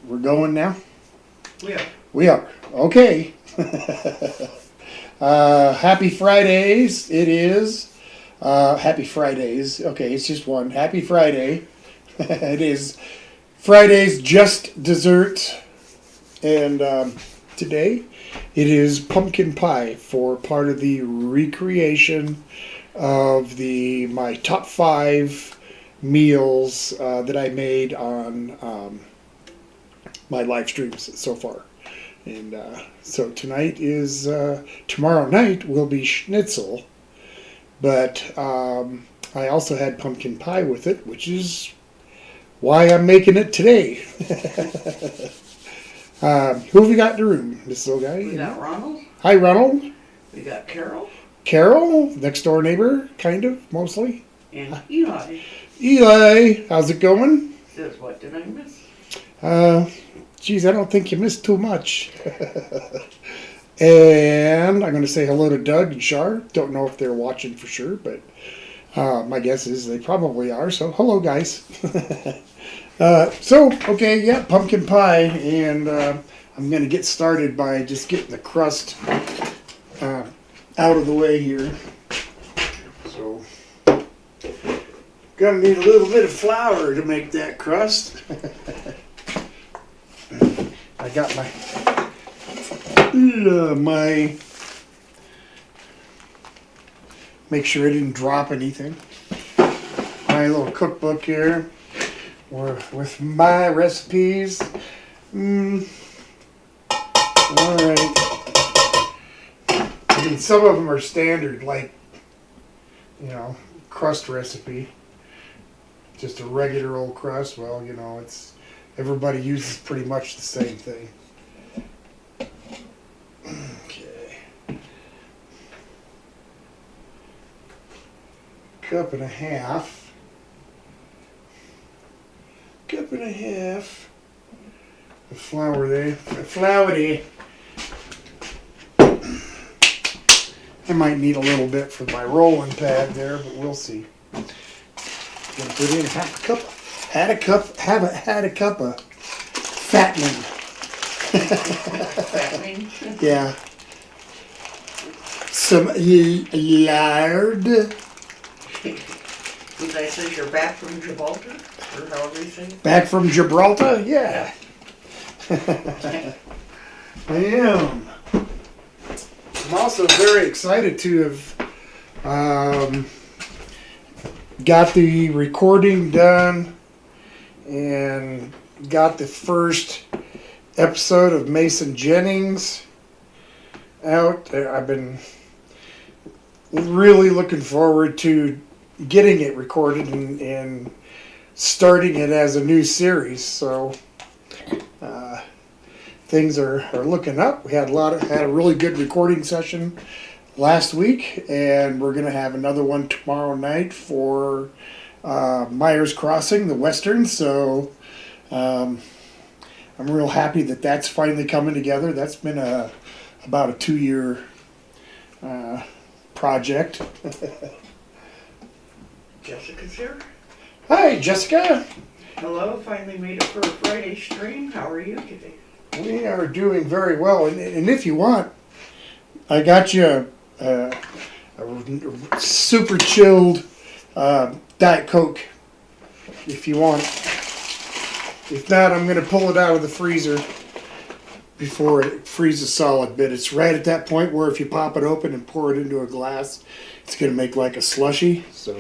We're going now? We are. We are. Okay. Happy Fridays. It is. Happy Fridays. Okay, it's just one. Happy Friday. It is Friday's Just Dessert. And today it is pumpkin pie for part of the recreation of my top 5 meals that I made on my live streams so far. And so tomorrow night will be schnitzel, but I also had pumpkin pie with it, which is why I'm making it today. Who have we got in the room, this little guy? We got Ronald. Hi, Ronald. We got Carol. Carol, next door neighbor, kind of, mostly. And Eli. Eli, how's it going? Says, what did I miss? Geez, I don't think you missed too much. And I'm going to say hello to Doug and Shar. Don't know if they're watching for sure, but my guess is they probably are. So hello, guys. Pumpkin pie. And I'm going to get started by just getting the crust out of the way here. So, going to need a little bit of flour to make that crust. I got my make sure I didn't drop anything. My little cookbook here with my recipes. Alright. I mean, some of them are standard, like, crust recipe. Just a regular old crust. Well, everybody uses pretty much the same thing. Okay. Cup and a half of flour there. Floury. I might need a little bit for my rolling pad there, but we'll see. Gonna put in half a cup. Had a cup of fattening. Fattening? Yeah. Some lard. Did I say you're back from Gibraltar? Or however you say it? Back from Gibraltar? Yeah. I am. I'm also very excited to have got the recording done and got the first episode of Mason Jennings out. I've been really looking forward to getting it recorded and starting it as a new series. So things are looking up. We had a really good recording session last week, and we're going to have another one tomorrow night for Myers Crossing, the Western. So I'm real happy that that's finally coming together. That's been about a 2-year project. Jessica's here. Hi, Jessica. Hello, finally made it for a Friday stream. How are you today? We are doing very well, and if you want, I got you a super chilled Diet Coke, if you want. If not, I'm going to pull it out of the freezer before it freezes solid. But it's right at that point where if you pop it open and pour it into a glass, it's going to make like a slushy. So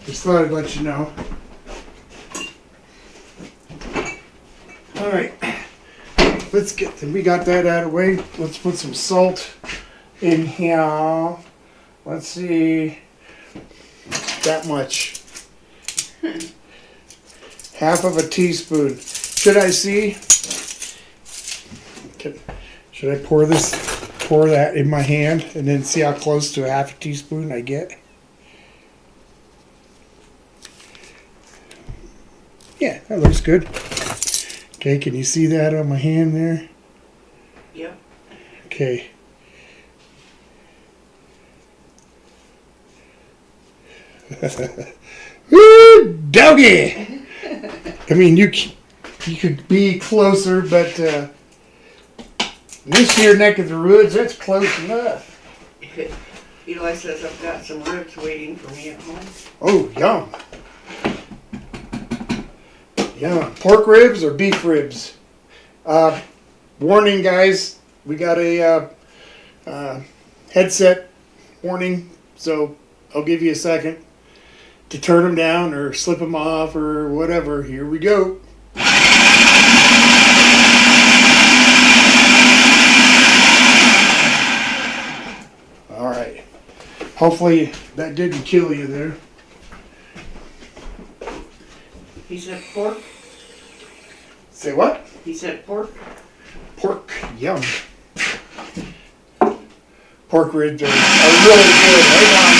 just thought I'd let you know. All right, we got that out of the way. Let's put some salt in here. Let's see, that much. Half of a teaspoon. Should I see? Should I pour that in my hand and then see how close to a half a teaspoon I get? Yeah, that looks good. Okay, can you see that on my hand there? Yep. Okay. Woo, doggy! I mean, you could be closer, but this here neck of the woods, that's close enough. Eli says I've got some ribs waiting for me at home. Oh, yum. Yum. Pork ribs or beef ribs? Warning, guys. We got a headset warning, so I'll give you a second to turn them down or slip them off or whatever. Here we go. All right. Hopefully that didn't kill you there. He said pork. Say what? He said pork. Pork. Yum. Pork ribs are really good. Hang on.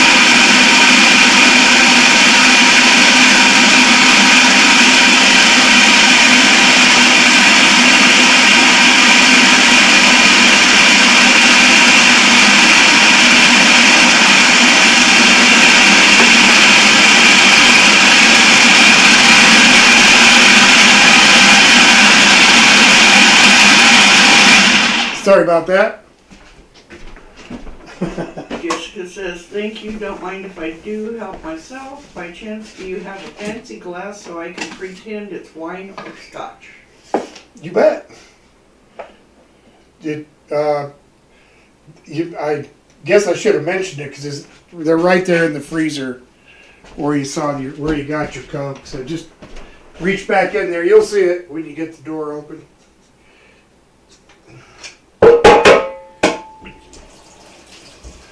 Sorry about that. Jessica says, thank you, don't mind if I do help myself. By chance, do you have a fancy glass so I can pretend it's wine or scotch? You bet. I guess I should have mentioned it because they're right there in the freezer where where you got your Coke. So just reach back in there. You'll see it when you get the door open.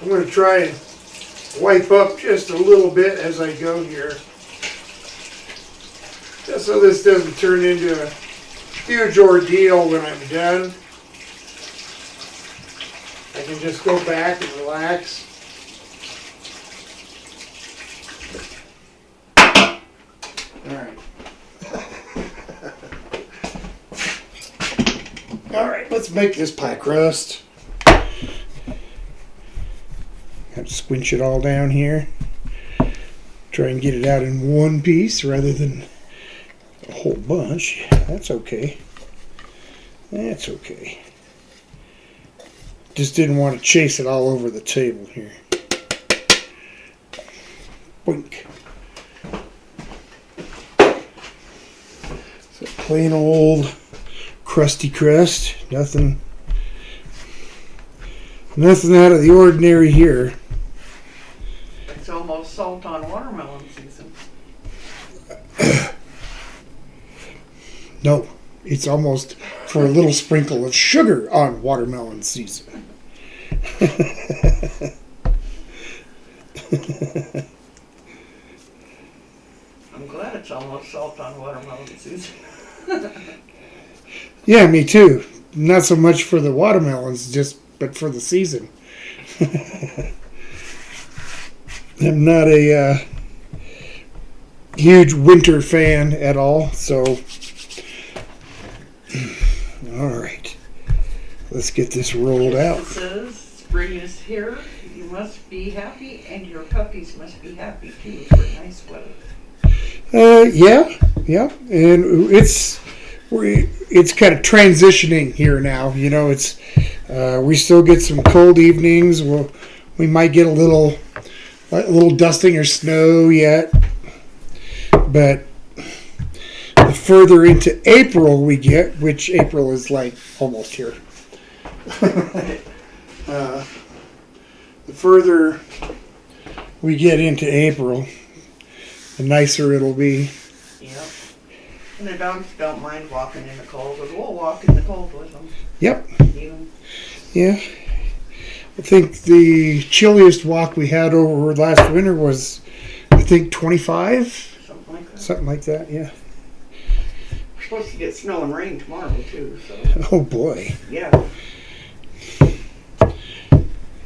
I'm going to try and wipe up just a little bit as I go here. Just so this doesn't turn into a huge ordeal when I'm done. I can just go back and relax. Alright. Alright, let's make this pie crust. Have to squinch it all down here. Try and get it out in one piece rather than a whole bunch. That's okay. That's okay. Just didn't want to chase it all over the table here. Boink. So plain old crusty crust. Nothing out of the ordinary here. It's almost salt on watermelon season. No, it's almost for a little sprinkle of sugar on watermelon season. I'm glad it's almost salt on watermelon season. Yeah, me too. Not so much for the watermelons, but for the season. I'm not a huge winter fan at all, so all right, let's get this rolled out. It says spring is here. You must be happy, and your puppies must be happy too for nice weather. Yeah, and it's kind of transitioning here now. You know, it's we still get some cold evenings. We might get a little dusting or snow yet, but the further into April we get, which April is like almost here, the further we get into April, the nicer it'll be. Yep. And the dogs don't mind walking in the cold, but we'll walk in the cold with them. Yep. Even. Yeah. I think the chilliest walk we had over last winter was, I think, 25? Something like that. Something like that, yeah. We're supposed to get snow and rain tomorrow too, so. Oh boy. Yeah.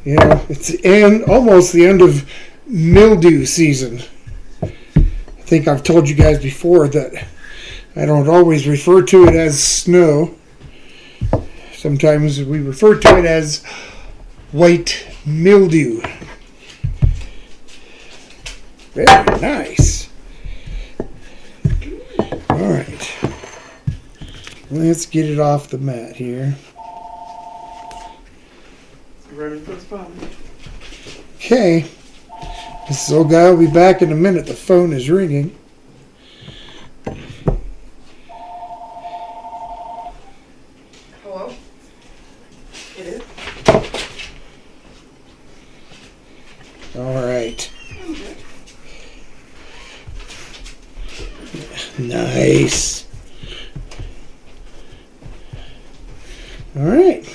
Yeah, it's almost the end of mildew season. I think I've told you guys before that I don't always refer to it as snow. Sometimes we refer to it as white mildew. Very nice. All right. Let's get it off the mat here. Running for the phone. Okay. This old guy will be back in a minute. The phone is ringing. Hello? It is? All right. Nice. All right.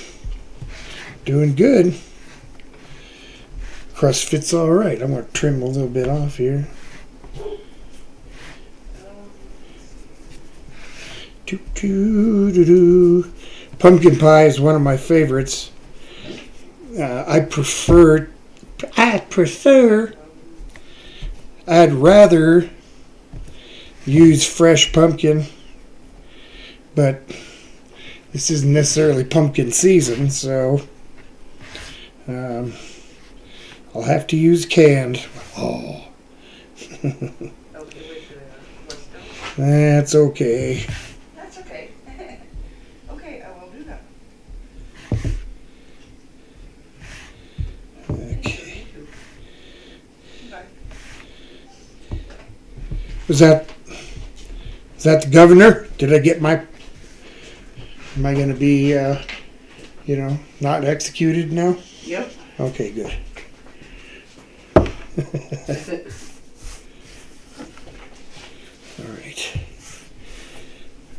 Doing good. Crust fits all right. I'm going to trim a little bit off here. Doo-doo-doo-doo. Pumpkin pie is one of my favorites. I'd rather use fresh pumpkin, but this isn't necessarily pumpkin season, so I'll have to use canned. Oh, that's okay. That's okay. Okay, I will do that. Okay. Bye. Is that the governor? Did I get my? Am I going to be, not executed now? Yep. Okay, good. All right.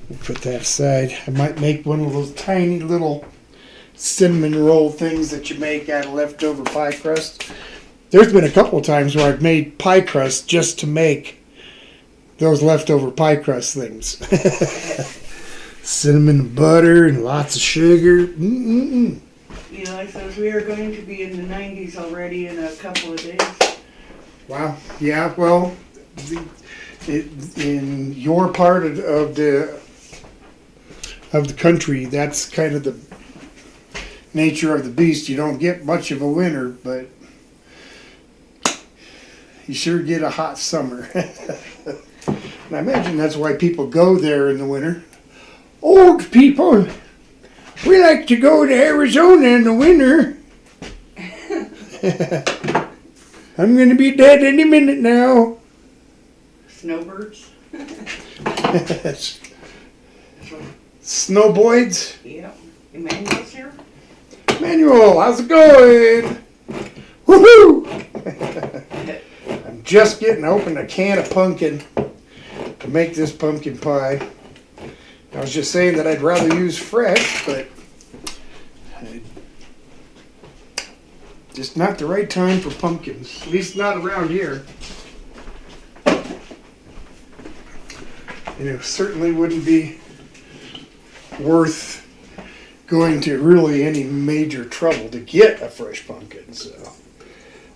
We'll put that aside. I might make one of those tiny little cinnamon roll things that you make out of leftover pie crust. There's been a couple of times where I've made pie crust just to make those leftover pie crust things. Cinnamon and butter and lots of sugar. Mm-mm-mm. Eli says we are going to be in the 90s already in a couple of days. Wow. Yeah. Well, in your part of the country, that's kind of the nature of the beast. You don't get much of a winter, but you sure get a hot summer. And I imagine that's why people go there in the winter. Old people, we like to go to Arizona in the winter. I'm going to be dead any minute now. Snowbirds? Snowboids. Yep. Emmanuel's here? Emmanuel, how's it going? Woohoo! I'm just getting open a can of pumpkin to make this pumpkin pie. I was just saying that I'd rather use fresh, but just not the right time for pumpkins. At least not around here. And it certainly wouldn't be worth going to really any major trouble to get a fresh pumpkin. So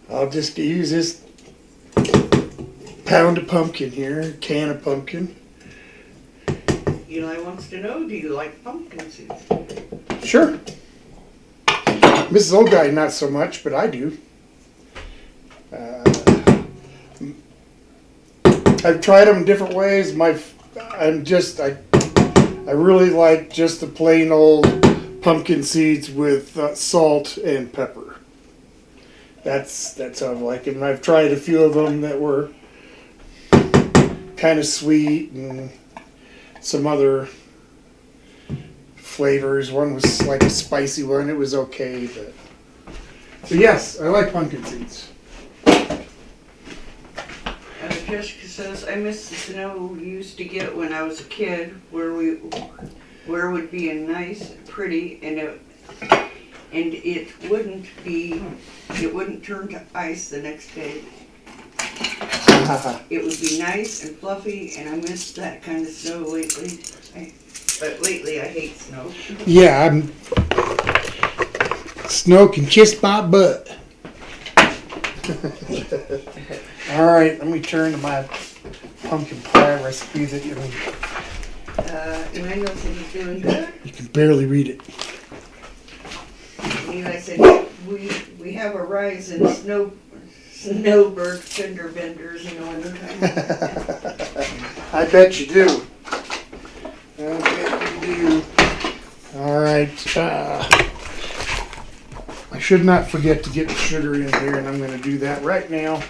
I'll just use this pound of pumpkin here, can of pumpkin. Eli wants to know, do you like pumpkin seeds? Sure. Mrs. Old Guy, not so much, but I do. I've tried them different ways. I really like just the plain old pumpkin seeds with salt and pepper. That's how I like them. And I've tried a few of them that were kind of sweet and some other flavors. One was like a spicy one. It was okay, but yes, I like pumpkin seeds. Jessica says, I miss the snow we used to get when I was a kid, where it would be a nice, pretty, and it wouldn't turn to ice the next day. It would be nice and fluffy, and I miss that kind of snow lately. But lately I hate snow. Yeah, snow can kiss my butt. All right, let me turn to my pumpkin pie recipe that Emmanuel said he's doing good. you can barely read it. Eli said we have a rise in snowbird fender benders in the wintertime. I bet you do. I bet you do. right. I should not forget to get the sugar in here, and I'm going to do that right now.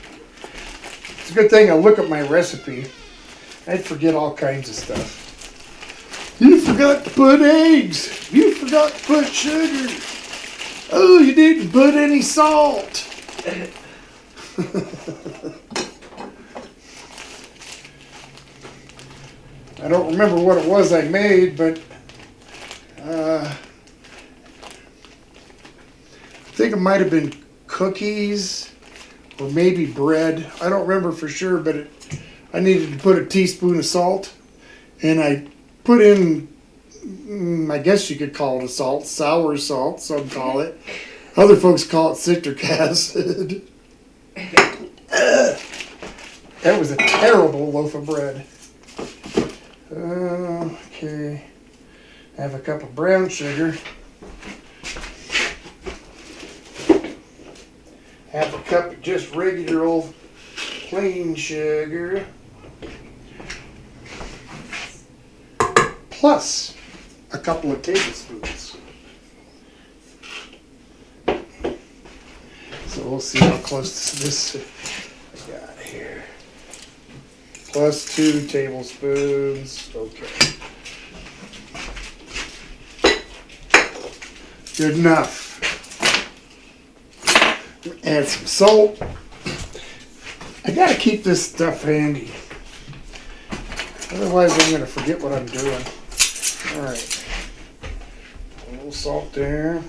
It's a good thing I look at my recipe. I'd forget all kinds of stuff. You forgot to put eggs. You forgot to put sugar. Oh, you didn't put any salt. I don't remember what it was I made, but I think it might have been cookies or maybe bread. I don't remember for sure, but I needed to put a teaspoon of salt, and I put in, I guess you could call it a salt, sour salt, some call it. Other folks call it citric acid. That was a terrible loaf of bread. Okay, I have a cup of brown sugar. Half a cup of just regular old plain sugar. Plus a couple of tablespoons. So we'll see how close to this I got here. Plus 2 tablespoons. Okay. Good enough. Add some salt. I gotta keep this stuff handy. Otherwise I'm gonna forget what I'm doing. Alright. A little salt there.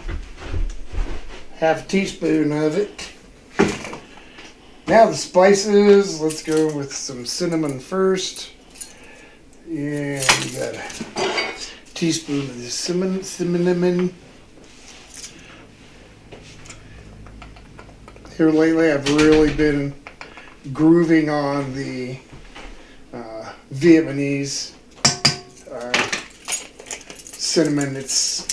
Half a teaspoon of it. Now the spices, let's go with some cinnamon first. And we got a teaspoon of the cinnamon. Here lately I've really been grooving on the Vietnamese cinnamon. It's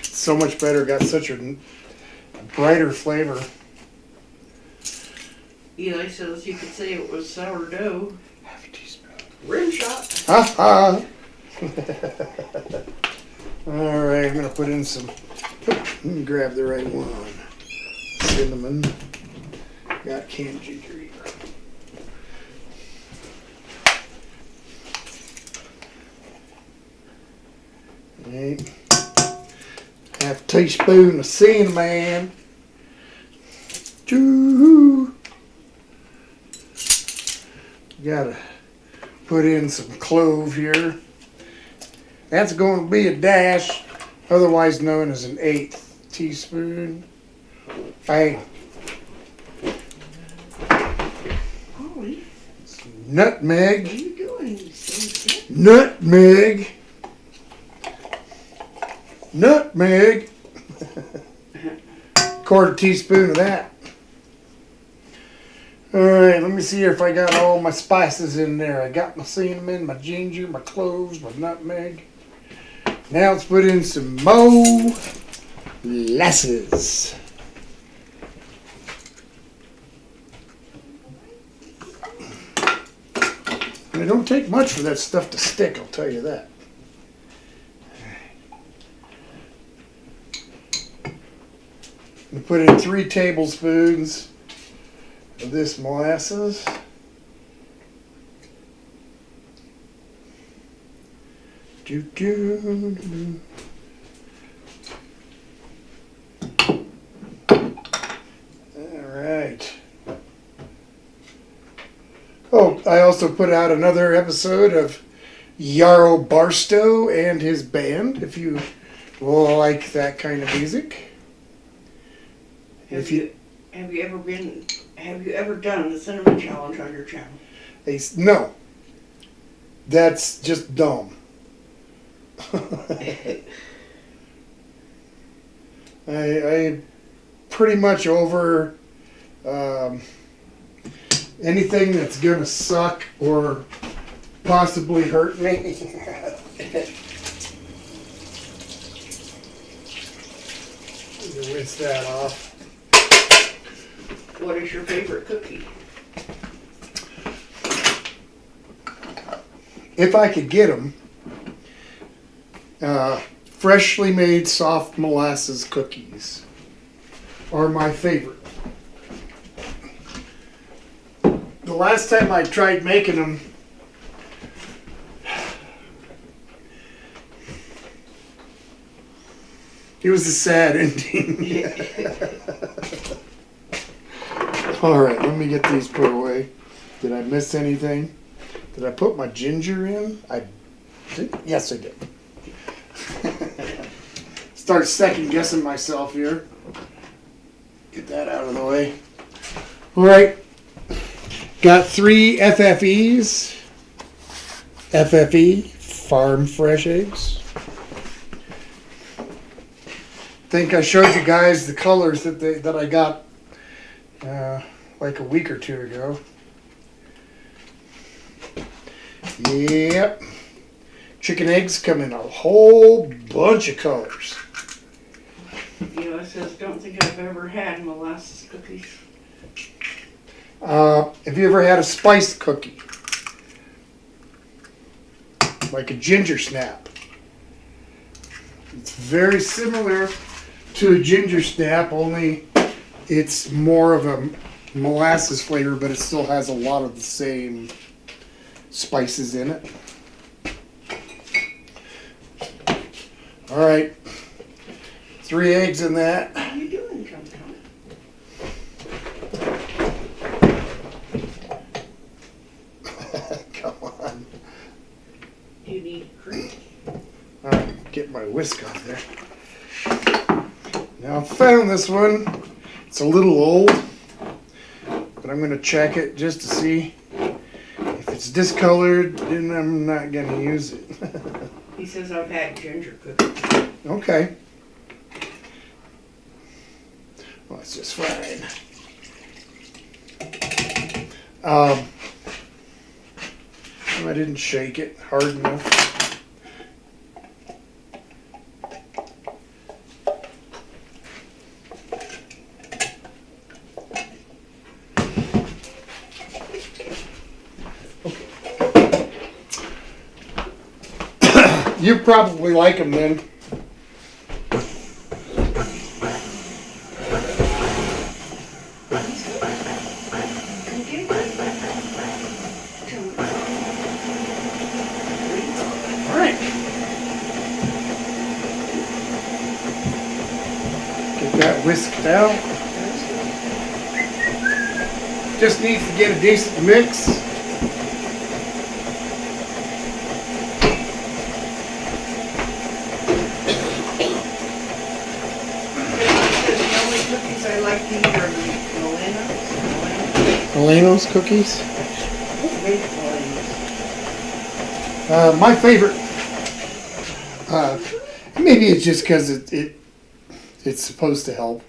so much better, got such a brighter flavor. Eli says you could say it was sourdough. Half a teaspoon. Rim shot. Ha ha! Alright, I'm gonna put in some, let me grab the right one. Cinnamon. Got canned ginger here. Right. Half a teaspoon of cinnamon. Choo. Gotta put in some clove here. That's going to be a dash, otherwise known as an 1/8 teaspoon. Hey, Holly, nutmeg. what are you doing? Nutmeg. Nutmeg. 1/4 teaspoon of that. Alright, let me see if I got all my spices in there. I got my cinnamon, my ginger, my cloves, my nutmeg. Now let's put in some molasses. And it don't take much for that stuff to stick, I'll tell you that. We put in 3 tablespoons of this molasses. Doo-doo. All right. Oh, I also put out another episode of Yarrow Barstow and his band, if you like that kind of music. Have you ever done the cinnamon challenge on your channel? No. That's just dumb. I pretty much over anything that's gonna suck or possibly hurt me. Rinse that off. What is your favorite cookie? If I could get them, freshly made soft molasses cookies are my favorite. The last time I tried making them, it was a sad ending. All right, let me get these put away. Did I miss anything? Did I put my ginger in? I did. Yes, I did. Start second guessing myself here. Get that out of the way. All right. Got 3 FFEs. FFE, farm fresh eggs. Think I showed you guys the colors that I got like a week or two ago. Yep. Chicken eggs come in a whole bunch of colors. It says, don't think I've ever had molasses cookies. Have you ever had a spiced cookie? Like a ginger snap. It's very similar to a ginger snap, only it's more of a molasses flavor, but it still has a lot of the same spices in it. All right, 3 eggs in that. How you doing, Chum Chum? Come on. Do you need cream? All right, get my whisk off there. Now I found this one. It's a little old, but I'm going to check it just to see. If it's discolored, then I'm not going to use it. He says I've had ginger cookies. Okay. Well, that's just fine. I didn't shake it hard enough. You probably like them then. All right. Get that whisked out. Just needs to get a decent mix. I like these are Milano's cookies. Milano's. My favorite. Maybe it's just because it's supposed to help.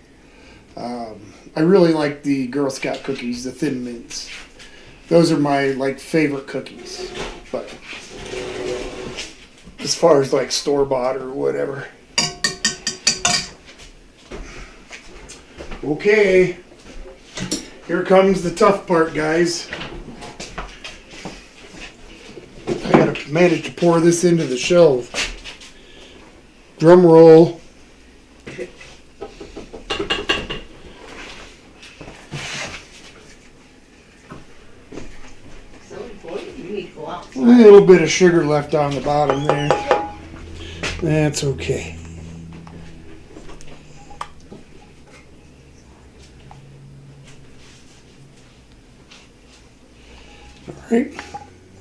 I really like the Girl Scout cookies, the Thin Mints. Those are my favorite cookies. But as far as store bought or whatever. Okay, here comes the tough part, guys. I gotta manage to pour this into the shelf. Drum roll. A little bit of sugar left on the bottom there. That's okay. Right.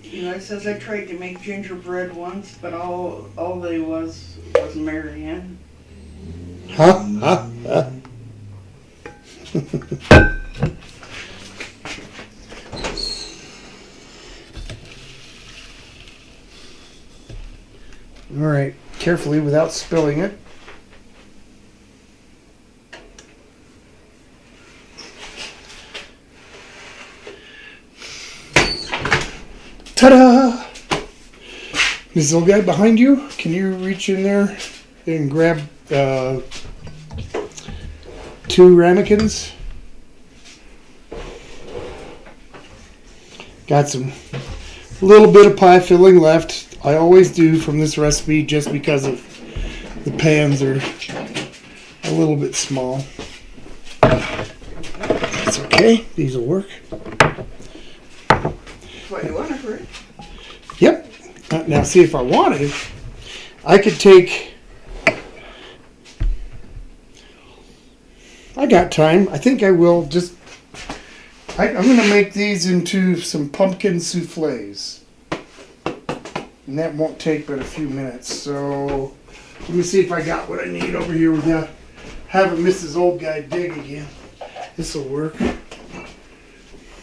It says I tried to make gingerbread once, but all they was Marianne. Huh? All right, carefully without spilling it. Ta-da! This little guy behind you, can you reach in there and grab 2 ramekins? Got some little bit of pie filling left. I always do from this recipe just because of The pans are a little bit small. It's okay. These will work. That's what you wanted for it. Yep. Now see, if I wanted, I could take. I got time. I think I will just. I'm going to make these into some pumpkin souffles. And that won't take but a few minutes. So let me see if I got what I need over here without having Mrs. Old Guy dig again. This will work.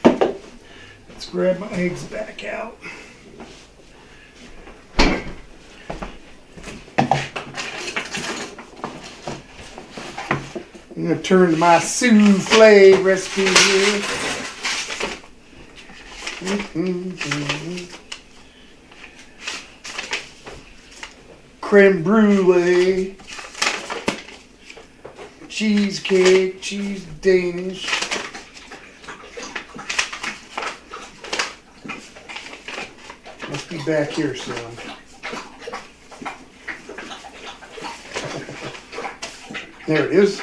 Let's grab my eggs back out. I'm going to turn to my souffle recipe here. Creme brulee, cheesecake, cheese Danish. Must be back here soon. There it is.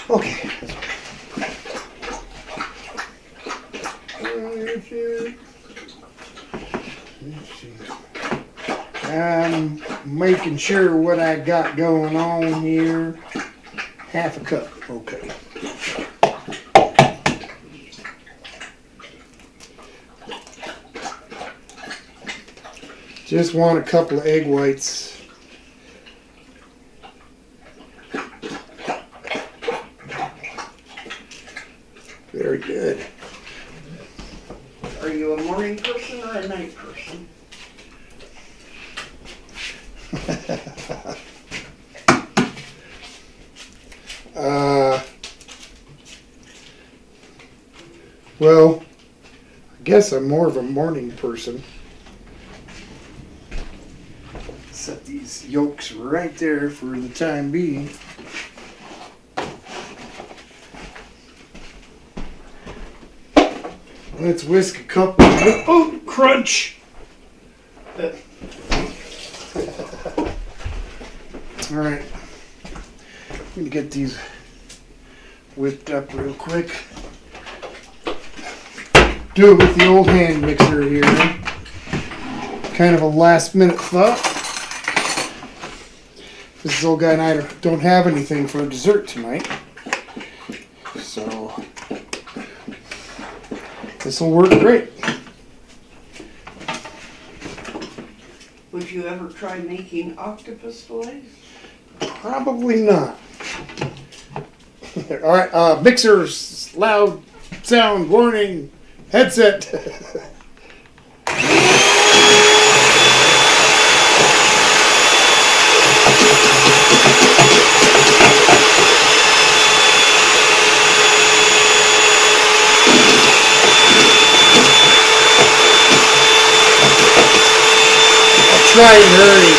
Okay. I'm making sure what I got going on here. Half a cup. Okay. Just want a couple of egg whites. Very good. Are you a morning person or a night person? Well, I guess I'm more of a morning person. Set these yolks right there for the time being. Let's whisk a couple. Oh, crunch! All right, I'm gonna get these whipped up real quick. Do it with the old hand mixer here. Kind of a last minute thought. This old guy and I don't have anything for dessert tonight, so this will work great. Would you ever try making octopus fillets? Probably not. All right, mixers, loud sound warning, headset. Try and hurry.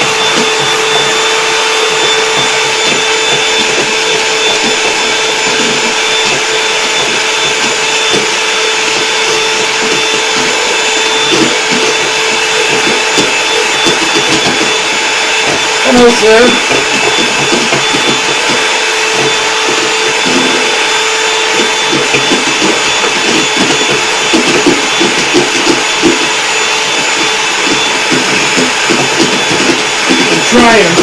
Hello, sir. Trying.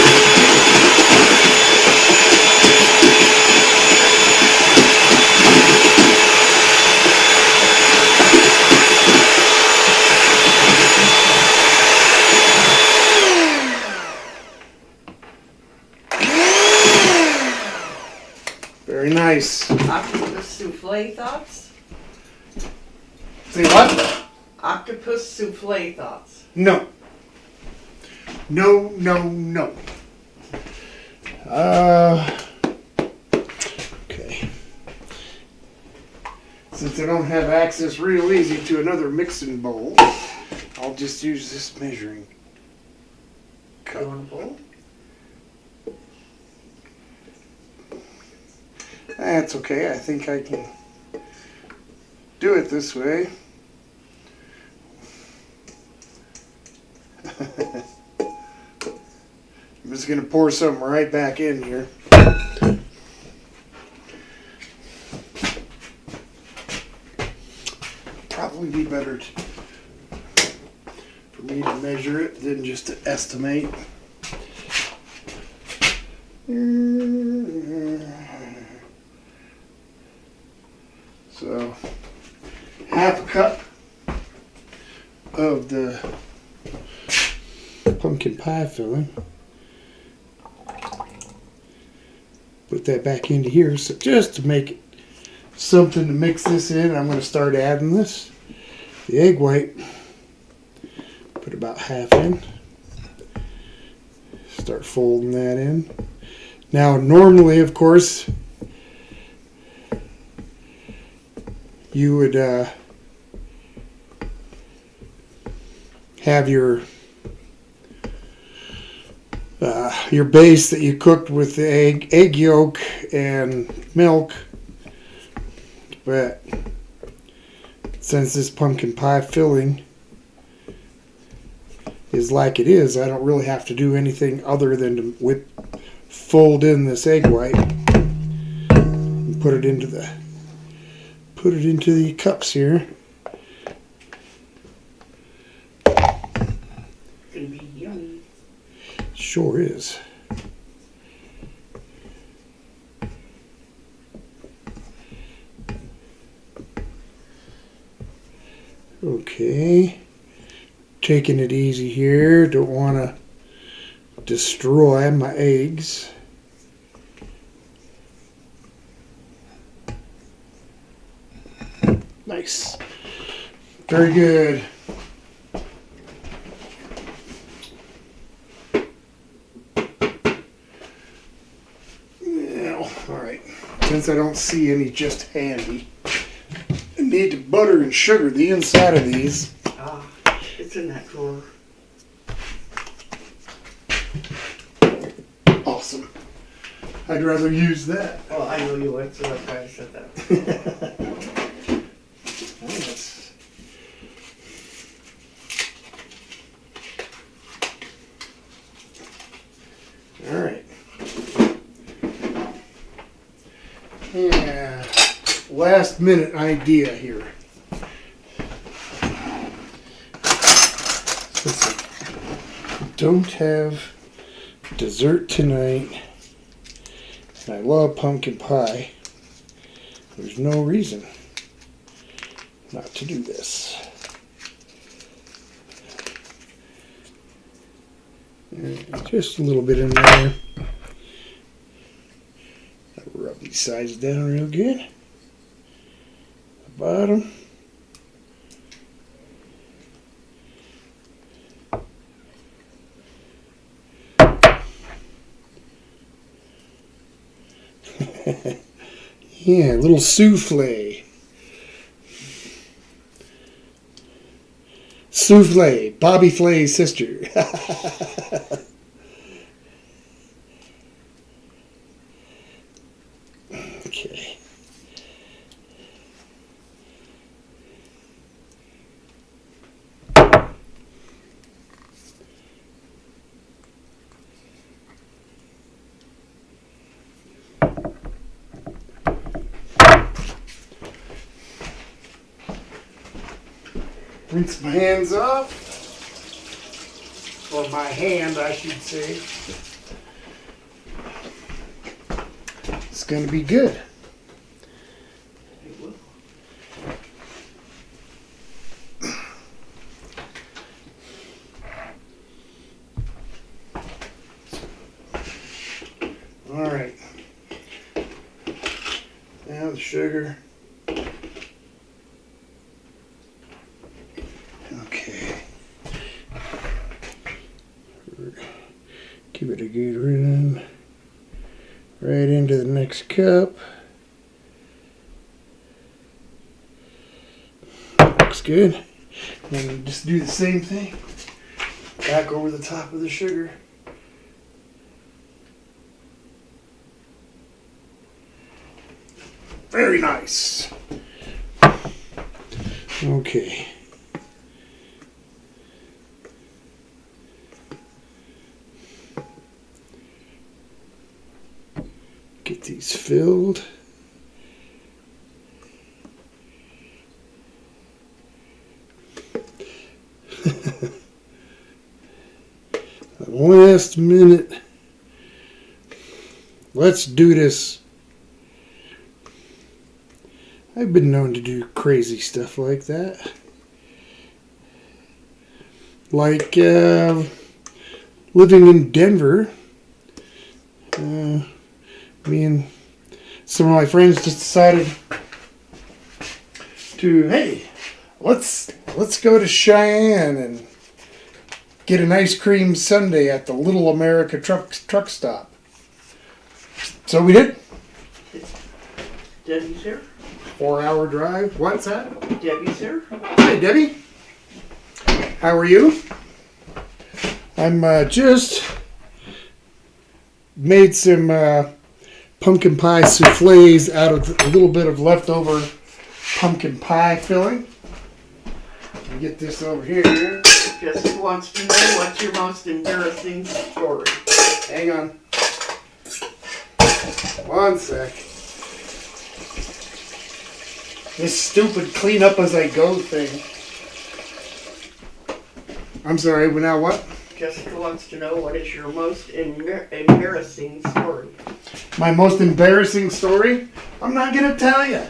Very nice. Octopus souffle thoughts? Say what? Octopus souffle thoughts. No. No, no, no. Okay. Since I don't have access real easy to another mixing bowl, I'll just use this measuring cup. You want a bowl? That's okay. I think I can do it this way. I'm just gonna pour some right back in here. Probably be better for me to measure it than just to estimate. So, half a cup of the pumpkin pie filling. Put that back into here. So just to make it something to mix this in, I'm going to start adding this. The egg white. Put about half in. Start folding that in. Now, normally, of course, you would have your base that you cooked with the egg yolk and milk, but since this pumpkin pie filling is like it is, I don't really have to do anything other than to fold in this egg white and put it into the cups here. Gonna be yummy. Sure is. Okay. Taking it easy here. Don't want to destroy my eggs. Nice. Very good. Now, all right. Since I don't see any just handy, I need to butter and sugar the inside of these. Ah, it's in that drawer. Awesome. I'd rather use that. Oh, I know you would, so that's why I said that. All right. Yeah. Last minute idea here. Since I don't have dessert tonight, and I love pumpkin pie, there's no reason not to do this. Just a little bit in there. Rub these sides down real good. The bottom. Yeah, a little souffle. Souffle, Bobby Flay's sister. Okay. Rinse my hands off. Or my hand, I should say. It's going to be good. It will. All right. Now the sugar. Okay. Give it a good rhythm. Right into the next cup. Looks good. And just do the same thing. Back over the top of the sugar. Very nice. Okay. Get these filled. Last minute. Let's do this. I've been known to do crazy stuff like that. Like living in Denver. Me and some of my friends just decided to, hey, let's go to Cheyenne and get an ice cream sundae at the Little America truck stop. So we did. Debbie's here. 4-hour drive. What's that? Debbie's here. Hi, Debbie. How are you? I'm just made some pumpkin pie souffles out of a little bit of leftover pumpkin pie filling. Let me get this over here. Just wants to know what's your most embarrassing story. Hang on. One sec. This stupid clean up as I go thing. I'm sorry, but now what? Jessica wants to know what is your most embarrassing story. My most embarrassing story? I'm not gonna tell you.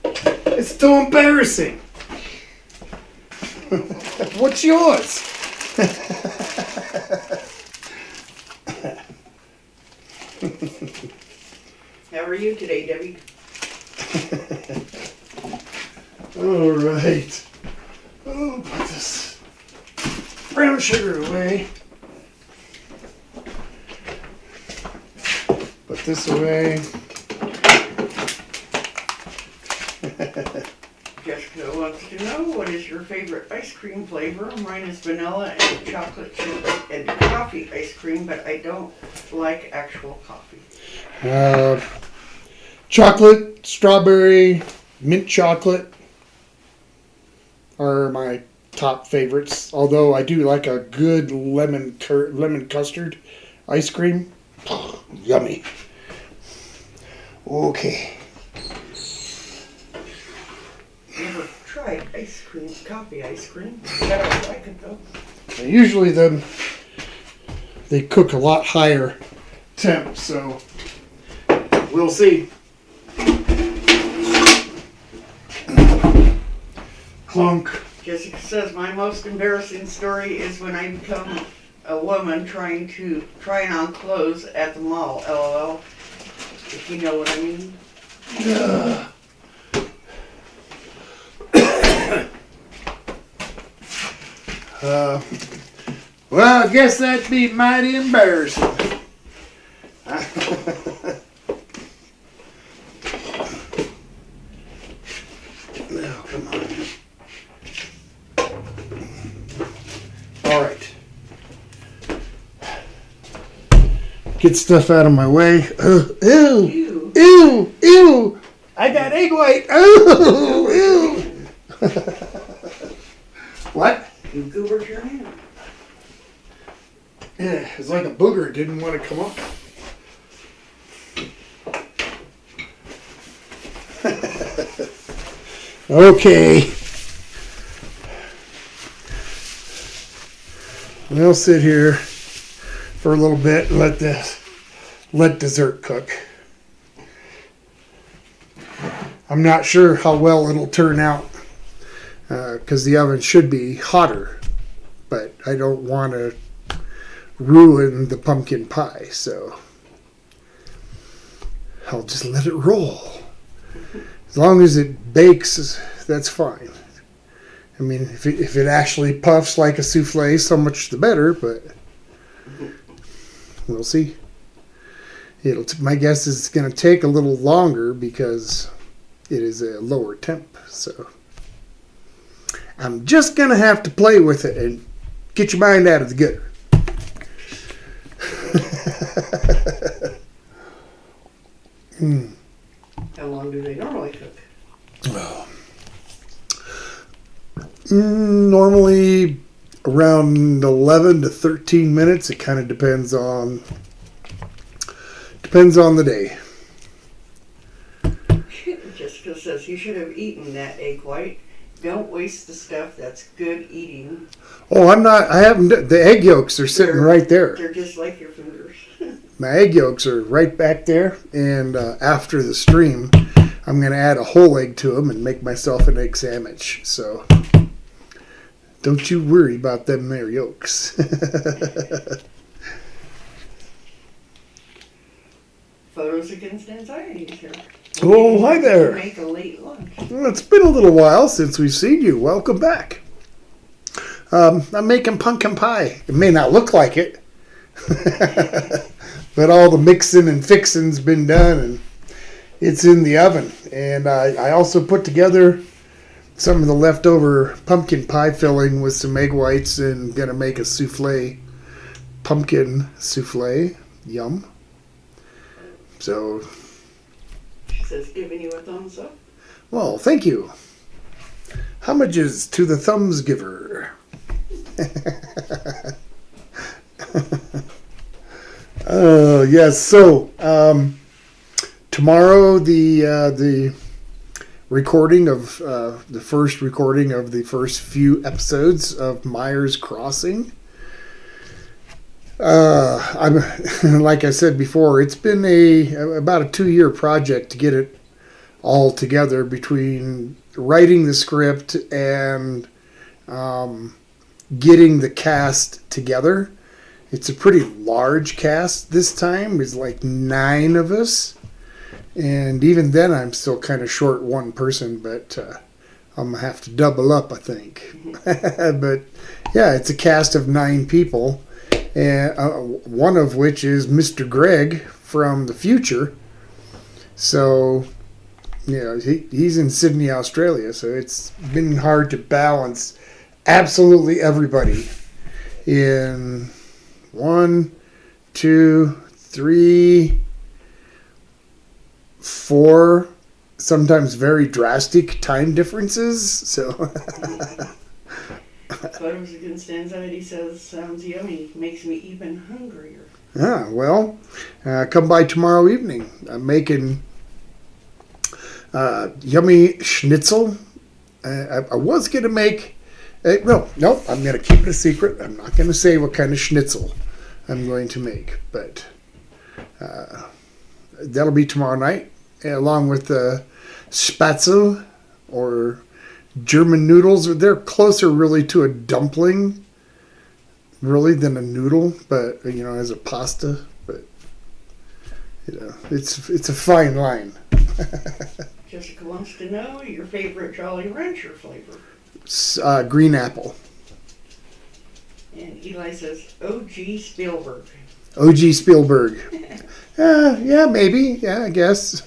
It's too embarrassing. What's yours? How are you today, Debbie? All right. Oh, put this brown sugar away. Put this away. Jessica wants to know what is your favorite ice cream flavor. Mine is vanilla and chocolate chip and coffee ice cream, but I don't like actual coffee. Chocolate, strawberry, mint chocolate are my top favorites. Although I do like a good lemon custard ice cream. Yummy. Okay. Never tried coffee ice cream. I don't like it though. Usually they cook a lot higher temp, so we'll see. Clunk. Jessica says my most embarrassing story is when I become a woman trying on clothes at the mall. LOL. If you know what I mean. Well, I guess that'd be mighty embarrassing. No, come on. All right. Get stuff out of my way. Ew. Ew. Ew. I got egg white. Ew. Ew. What? You goobered your hand. Yeah, it's like a booger. Didn't want to come up. Okay. We'll sit here for a little bit and let dessert cook. I'm not sure how well it'll turn out because the oven should be hotter, but I don't want to ruin the pumpkin pie, so I'll just let it roll. As long as it bakes, that's fine. I mean, if it actually puffs like a souffle, so much the better, but we'll see. My guess is it's going to take a little longer because it is a lower temp, so I'm just going to have to play with it and get your mind out of the gutter. How long do they normally cook? Normally around 11 to 13 minutes. It kind of depends on the day. says, you should have eaten that egg white. Don't waste the stuff that's good eating. Oh, I'm not. I haven't. The egg yolks are sitting right there. They're just like your fingers. My egg yolks are right back there. And after the stream, I'm going to add a whole egg to them and make myself an egg sandwich. So don't you worry about them there yolks. Photos Against Anxiety is here. Oh, hi there. Make a late lunch. Well, it's been a little while since we've seen you. Welcome back. I'm making pumpkin pie. It may not look like it, but all the mixing and fixing's been done, and it's in the oven. And I also put together some of the leftover pumpkin pie filling with some egg whites and gonna make a souffle, pumpkin souffle. Yum. So, She says, giving you a thumbs up. well, thank you. Homages to the thumbs giver. Oh yes. So tomorrow the recording of the first recording of the first few episodes of Myers Crossing. I'm like I said before, it's been about a 2-year project to get it all together between writing the script and getting the cast together. It's a pretty large cast this time. It's like 9 of us. And even then I'm still kind of short one person, but I'm going to have to double up, I think. But yeah, it's a cast of 9 people. And one of which is Mr. Greg from the future. So, you know, he's in Sydney, Australia. So it's been hard to balance absolutely everybody in 1, 2, 3, 4, sometimes very drastic time differences. So. Photos Against Anxiety says, sounds yummy. Makes me even hungrier. Well, come by tomorrow evening. I'm making yummy schnitzel. I was going to make... No, I'm going to keep it a secret. I'm not going to say what kind of schnitzel I'm going to make. But that'll be tomorrow night, along with the Spätzle, or German noodles. They're closer really to a dumpling really than a noodle, but you know, as a pasta. But you know, it's a fine line. Jessica wants to know your favorite Jolly Rancher flavor. Green apple. And Eli says, OG Spielberg. OG Spielberg. Yeah, maybe. Yeah, I guess.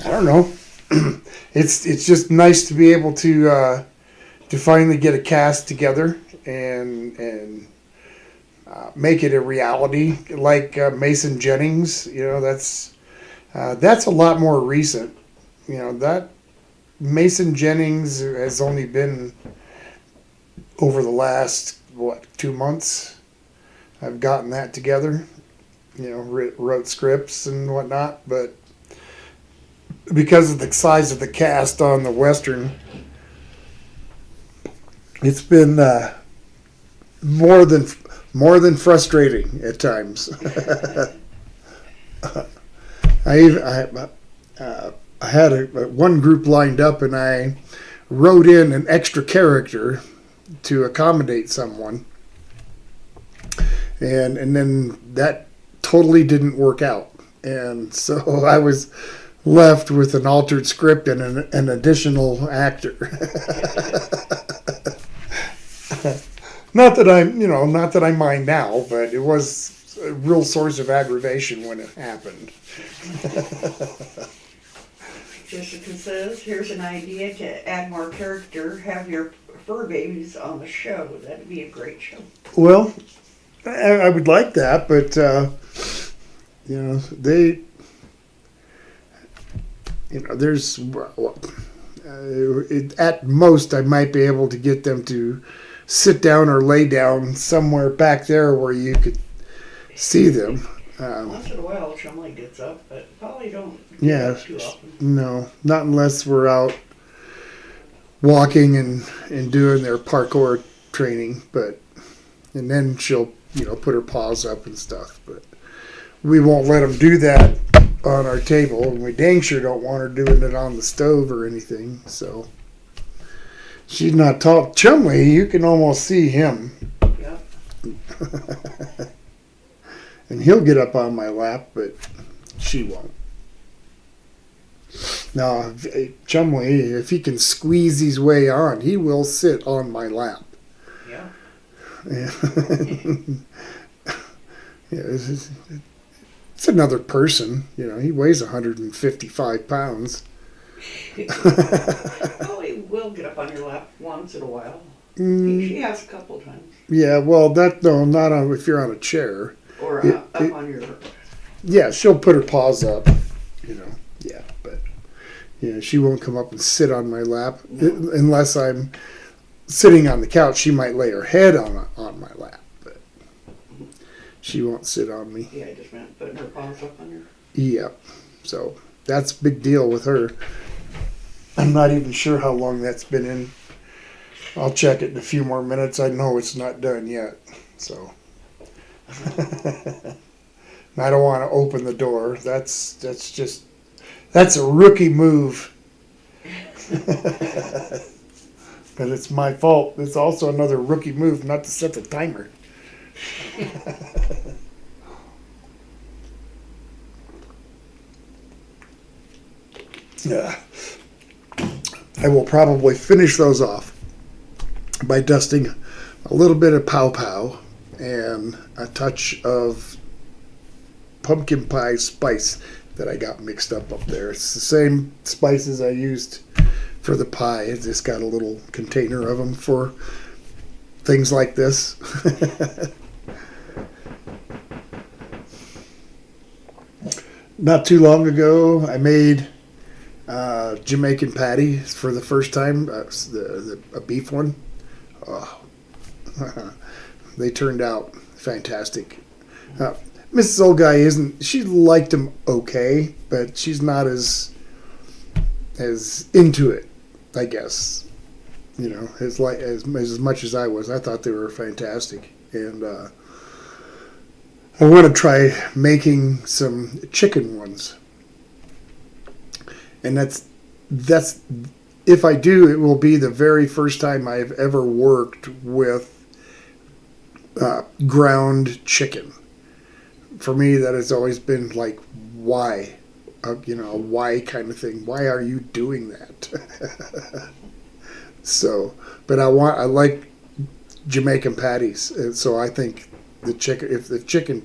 I don't know. It's just nice to be able to finally get a cast together and make it a reality, like Mason Jennings. You know, that's a lot more recent. You know, that Mason Jennings has only been over the last 2 months. I've gotten that together. You know, wrote scripts and whatnot, but because of the size of the cast on the Western, it's been more than frustrating at times. I had one group lined up, and I wrote in an extra character to accommodate someone, and then that totally didn't work out, and so I was left with an altered script and an additional actor. Not that I mind now, but it was a real source of aggravation when it happened. Jessica says, here's an idea to add more character. Have your fur babies on the show. That'd be a great show. Well, I would like that, but there's at most I might be able to get them to sit down or lay down somewhere back there where you could see them. Once in a while, Chumley gets up, but probably don't get Yeah, up too often. no, not unless we're out walking and doing their parkour training. And then she'll, put her paws up and stuff. But we won't let them do that on our table, and we dang sure don't want her doing it on the stove or anything. So she's not tall. Chumley, you can almost see him. Yeah. And he'll get up on my lap, but she won't. Now, Chumley, if he can squeeze his way on, he will sit on my lap. Yeah. Yeah. Yeah, it's another person. He weighs 155 pounds. Oh, he will get up on your lap once in a while. She has a couple times. Yeah, well, not on if you're on a chair. Or up on your... Yeah, she'll put her paws up, Yeah, but she won't come up and sit on my lap unless I'm sitting on the couch. She might lay her head on my lap, but she won't sit on me. Yeah, I just meant putting her paws up on your... Yeah, so that's a big deal with her. I'm not even sure how long that's been in. I'll check it in a few more minutes. I know it's not done yet, so. I don't want to open the door. That's a rookie move. But it's my fault. It's also another rookie move not to set the timer. Yeah. I will probably finish those off by dusting a little bit of pow pow and a touch of pumpkin pie spice that I got mixed up there. It's the same spices I used for the pie. It's just got a little container of them for things like this. Not too long ago, I made Jamaican patty for the first time, a beef one. Oh. They turned out fantastic. Mrs. Old Guy she liked them okay, but she's not as into it, I guess. As much as I was. I thought they were fantastic. And I want to try making some chicken ones. And that's if I do, it will be the very first time I've ever worked with ground chicken. For me, that has always been like, why? A why kind of thing. Why are you doing that? So, but I like Jamaican patties, and so I think if the chicken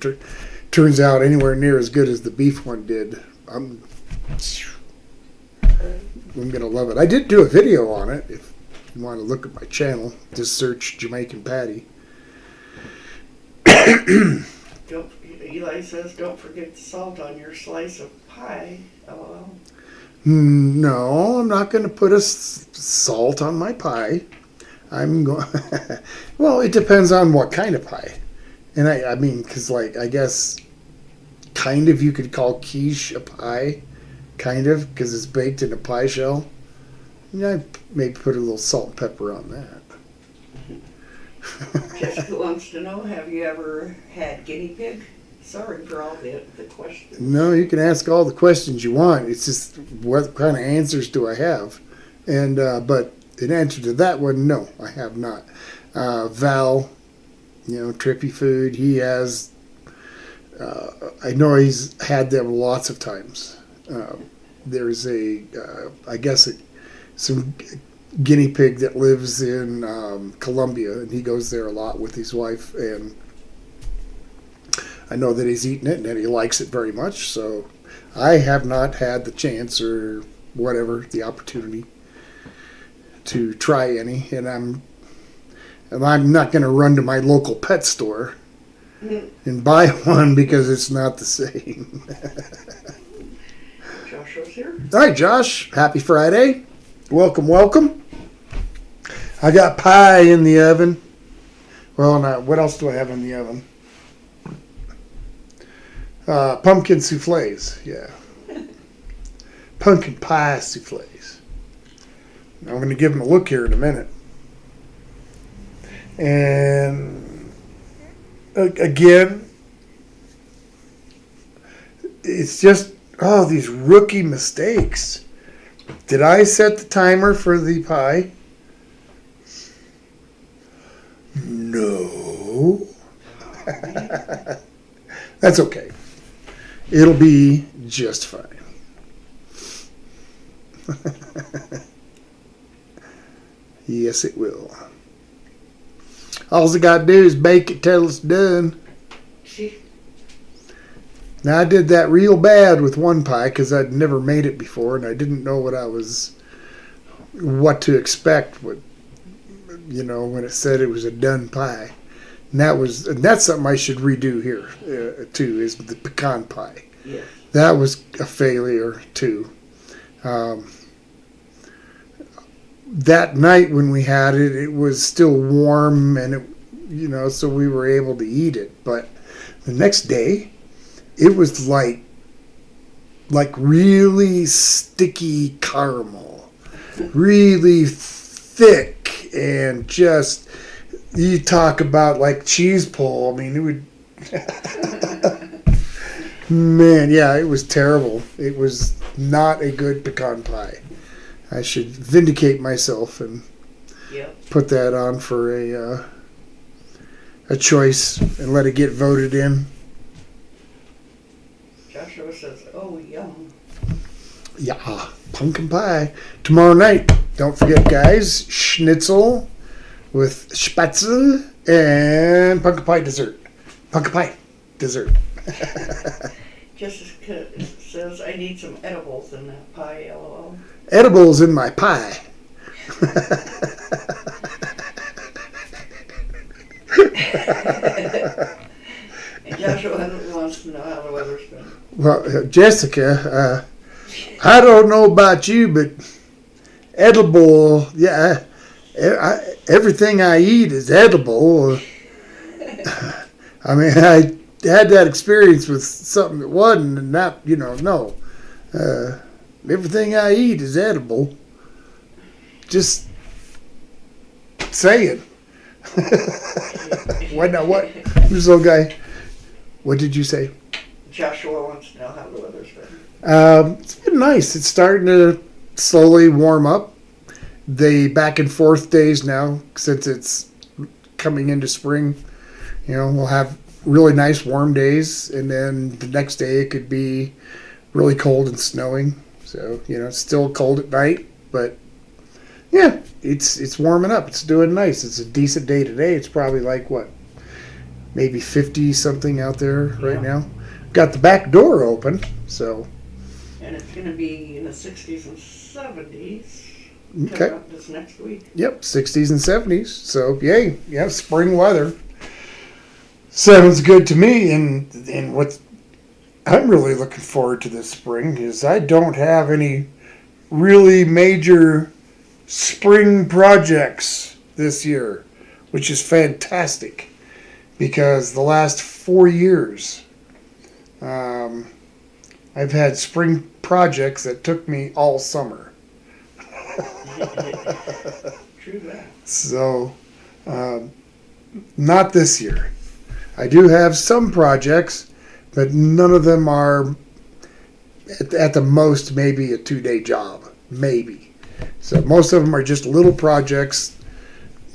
turns out anywhere near as good as the beef one did, I'm gonna love it. I did do a video on it. If you want to look at my channel, just search Jamaican patty. Eli says, "Don't forget the salt on your slice of pie." LOL. No, I'm not going to put salt on my pie. I'm going. Well, it depends on what kind of pie, and I mean, because I guess, kind of, you could call quiche a pie, kind of, because it's baked in a pie shell. I maybe put a little salt and pepper on that. Jessica wants to know, have you ever had guinea pig? Sorry for all the questions. No, you can ask all the questions you want. It's just what kind of answers do I have? And but in answer to that one, no, I have not. Val, Trippy Food, he has. I know he's had them lots of times. There's I guess some guinea pig that lives in Colombia, and he goes there a lot with his wife, and I know that he's eaten it and that he likes it very much. So I have not had the chance or whatever, the opportunity to try any, and I'm not going to run to my local pet store and buy one because it's not the same. Joshua's here. All right, Josh, happy Friday. Welcome, welcome. I got pie in the oven. Well, now, what else do I have in the oven? Pumpkin souffles, yeah. Pumpkin pie souffles. I'm going to give them a look here in a minute. And again, it's just, these rookie mistakes. Did I set the timer for the pie? No. That's okay. It'll be just fine. Yes, it will. All I got to do is bake it till it's done. See? Now, I did that real bad with one pie because I'd never made it before and I didn't know what to expect when it said it was a done pie. And that's something I should redo here, too, is the pecan pie. Yes. That was a failure, too. That night when we had it, it was still warm and so we were able to eat it. But the next day, it was like really sticky caramel, really thick, and just, you talk about like cheese pull. I mean, it would, man, yeah, it was terrible. It was not a good pecan pie. I should vindicate myself and put that on for a choice and let it get voted in. Joshua says, "Oh, yum." Yeah, pumpkin pie. Tomorrow night, don't forget, guys, schnitzel with spätzle and pumpkin pie dessert. Pumpkin pie dessert. Jessica says, "I need some edibles in that pie, LOL." Edibles in my pie. And Joshua wants to know how the weather's been. Well, Jessica, I don't know about you, but edible, yeah, everything I eat is edible. I mean, I had that experience with something that wasn't, and not, no. Everything I eat is edible. Just saying. Why not? What? Who's the little guy? What did you say? Joshua wants to know how the weather's been. It's been nice. It's starting to slowly warm up. The back and forth days now, since it's coming into spring, we'll have really nice warm days, and then the next day it could be really cold and snowing. So, it's still cold at night, but yeah, it's warming up. It's doing nice. It's a decent day today. It's probably like maybe 50 something out there right now. Got the back door open, so. And it's going to be in the 60s and 70s. Okay. This next week. Yep, 60s and 70s. So, yay. Yeah, spring weather. Sounds good to me. And what I'm really looking forward to this spring is I don't have any really major spring projects this year, which is fantastic because the last 4 years I've had spring projects that took me all summer. True that. So, not this year. I do have some projects, but none of them are at the most maybe a 2-day job, maybe. So most of them are just little projects,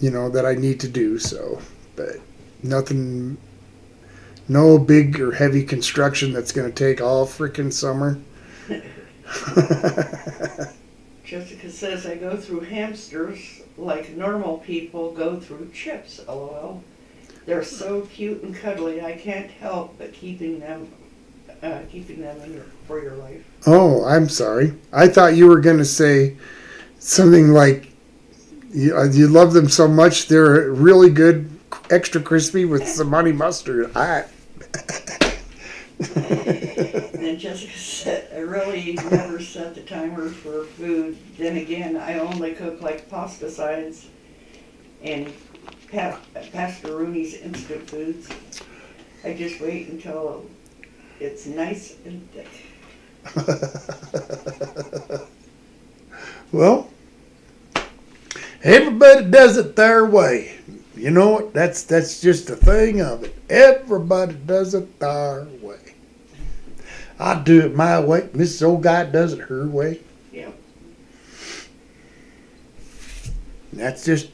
that I need to do. So, but nothing, no big or heavy construction that's going to take all freaking summer. Jessica says, "I go through hamsters like normal people go through chips, LOL. They're so cute and cuddly. I can't help but keeping them for your life." Oh, I'm sorry. I thought you were going to say something like you love them so much they're really good, extra crispy with some honey mustard. And then Jessica said, "I really never set the timer for food. Then again, I only cook like pasta sides and Pastor Rooney's instant foods. I just wait until It's nice and thick. Well, everybody does it their way. You know what? That's just the thing of it. Everybody does it their way. I do it my way. Mrs. Old Guy does it her way. Yeah. That's just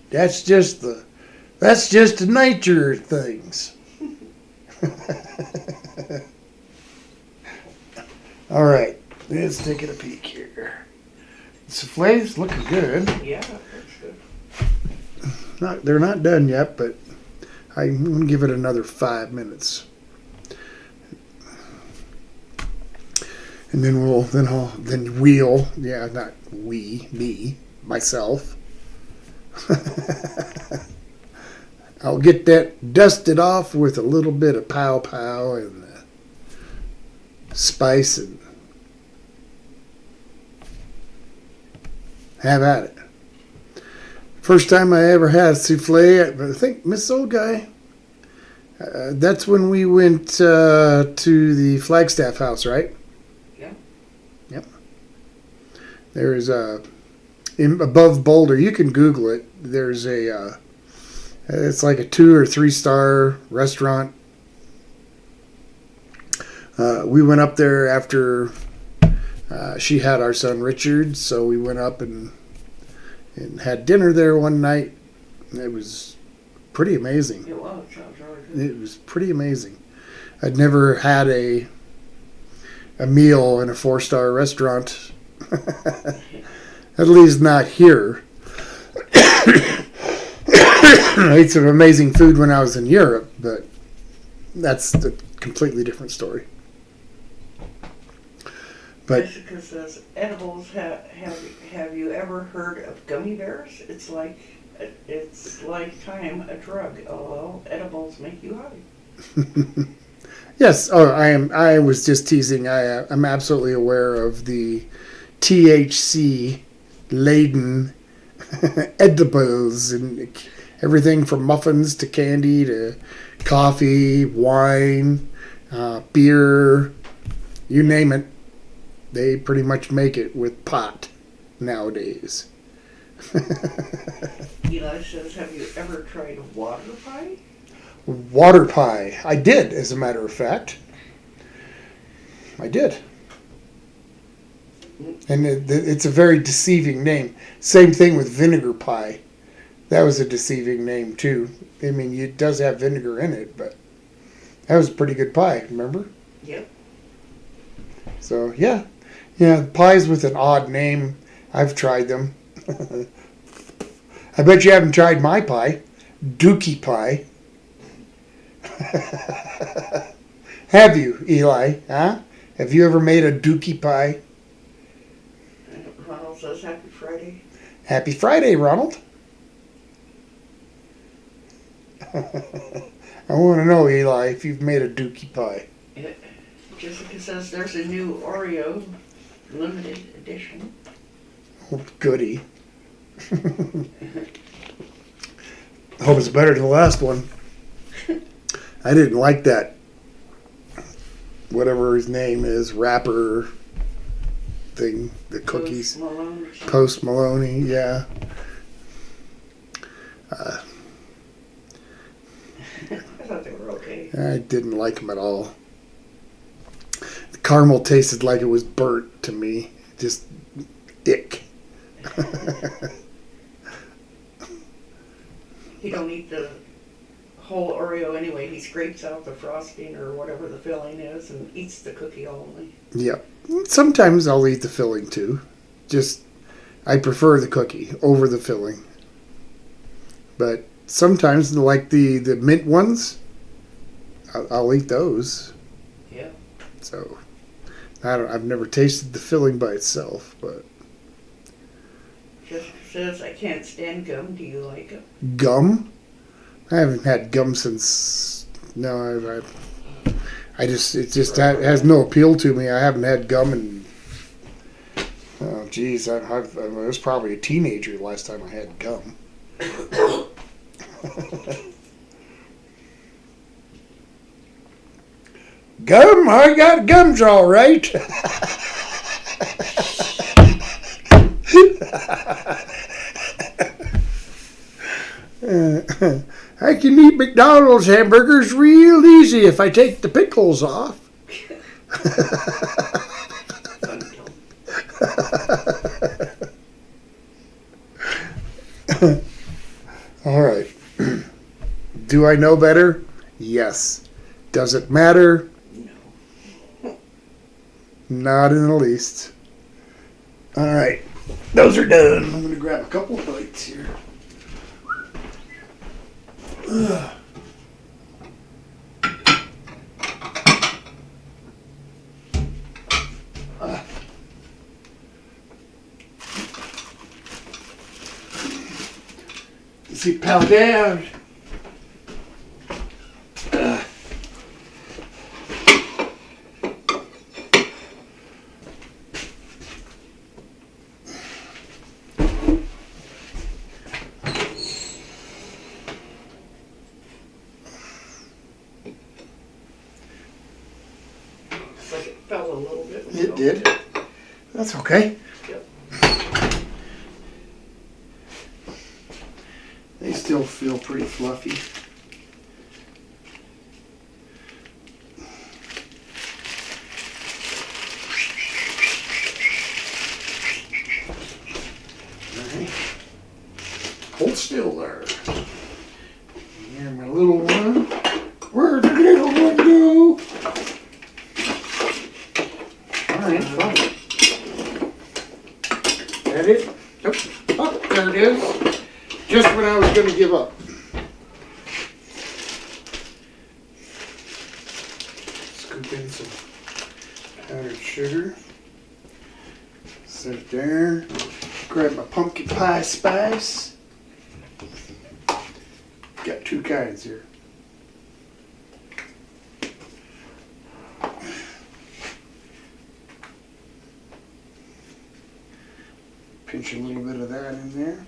the nature of things. All right, let's take a peek here. Souffle's looking good. Yeah, that's good. They're not done yet, but I'm gonna give it another 5 minutes, and then myself. I'll get that dusted off with a little bit of pow pow and spice and have at it. First time I ever had souffle, I think Miss Old Guy. That's when we went to the Flagstaff house, right? Yeah. Yep. There's above Boulder. You can Google it. There's it's like a 2 or 3 star restaurant. We went up there after she had our son Richard, so we went up and had dinner there one night. It was pretty amazing. It was. Sounds really good. It was pretty amazing. I'd never had a meal in a 4-star restaurant, at least not here. I ate some amazing food when I was in Europe, but that's a completely different story. But Jessica says, edibles, have you ever heard of gummy bears? It's like time a drug. Oh, edibles make you high. yes, I was just teasing. I'm absolutely aware of the THC laden edibles and everything from muffins to candy to coffee, wine, beer, you name it. They pretty much make it with pot nowadays. Eli says, have you ever tried water pie? Water pie. I did, as a matter of fact. I did. And it's a very deceiving name. Same thing with vinegar pie. That was a deceiving name, too. I mean, it does have vinegar in it, but that was a pretty good pie, remember? Yep. So, yeah. Yeah, pies with an odd name. I've tried them. I bet you haven't tried my pie. Dookie pie. Have you, Eli? Huh? Have you ever made a dookie pie? Ronald says, happy Friday. Happy Friday, Ronald. I want to know, Eli, if you've made a dookie pie. Jessica says, there's a new Oreo limited edition. Oh, goody. Hope it's better than the last one. I didn't like that. Whatever his name is, rapper thing, the cookies. Post Maloney, yeah. I thought they were okay. I didn't like them at all. The caramel tasted like it was burnt to me. Just ick. He don't eat the whole Oreo anyway. He scrapes out the frosting or whatever the filling is and eats the cookie only. Yep. Sometimes I'll eat the filling too. Just, I prefer the cookie over the filling. But sometimes, like the mint ones, I'll eat those. Yeah. So, I've never tasted the filling by itself, but. Jessica says, I can't stand gum. Do you like it? Gum? I haven't had gum since. No, it just has no appeal to me. I haven't had gum in. Oh, geez, I was probably a teenager last time I had gum. Gum? I got gums all right. I can eat McDonald's hamburgers real easy if I take the pickles off. All right. Do I know better? Yes. Does it matter? No. Not in the least. All right. Those are done. I'm going to grab a couple plates here. Ugh. See, pow down. It's like it fell a little bit. It did. That's okay. Yep. They still feel pretty fluffy. Alright. Hold still there. Here, my little one. Where'd the little one go? Alright, fine. That it? Nope. Oh, there it is. Just when I was going to give up. Scoop in some powdered sugar. Set it there. Grab my pumpkin pie spice. Got two kinds here. Pinch a little bit of that in there.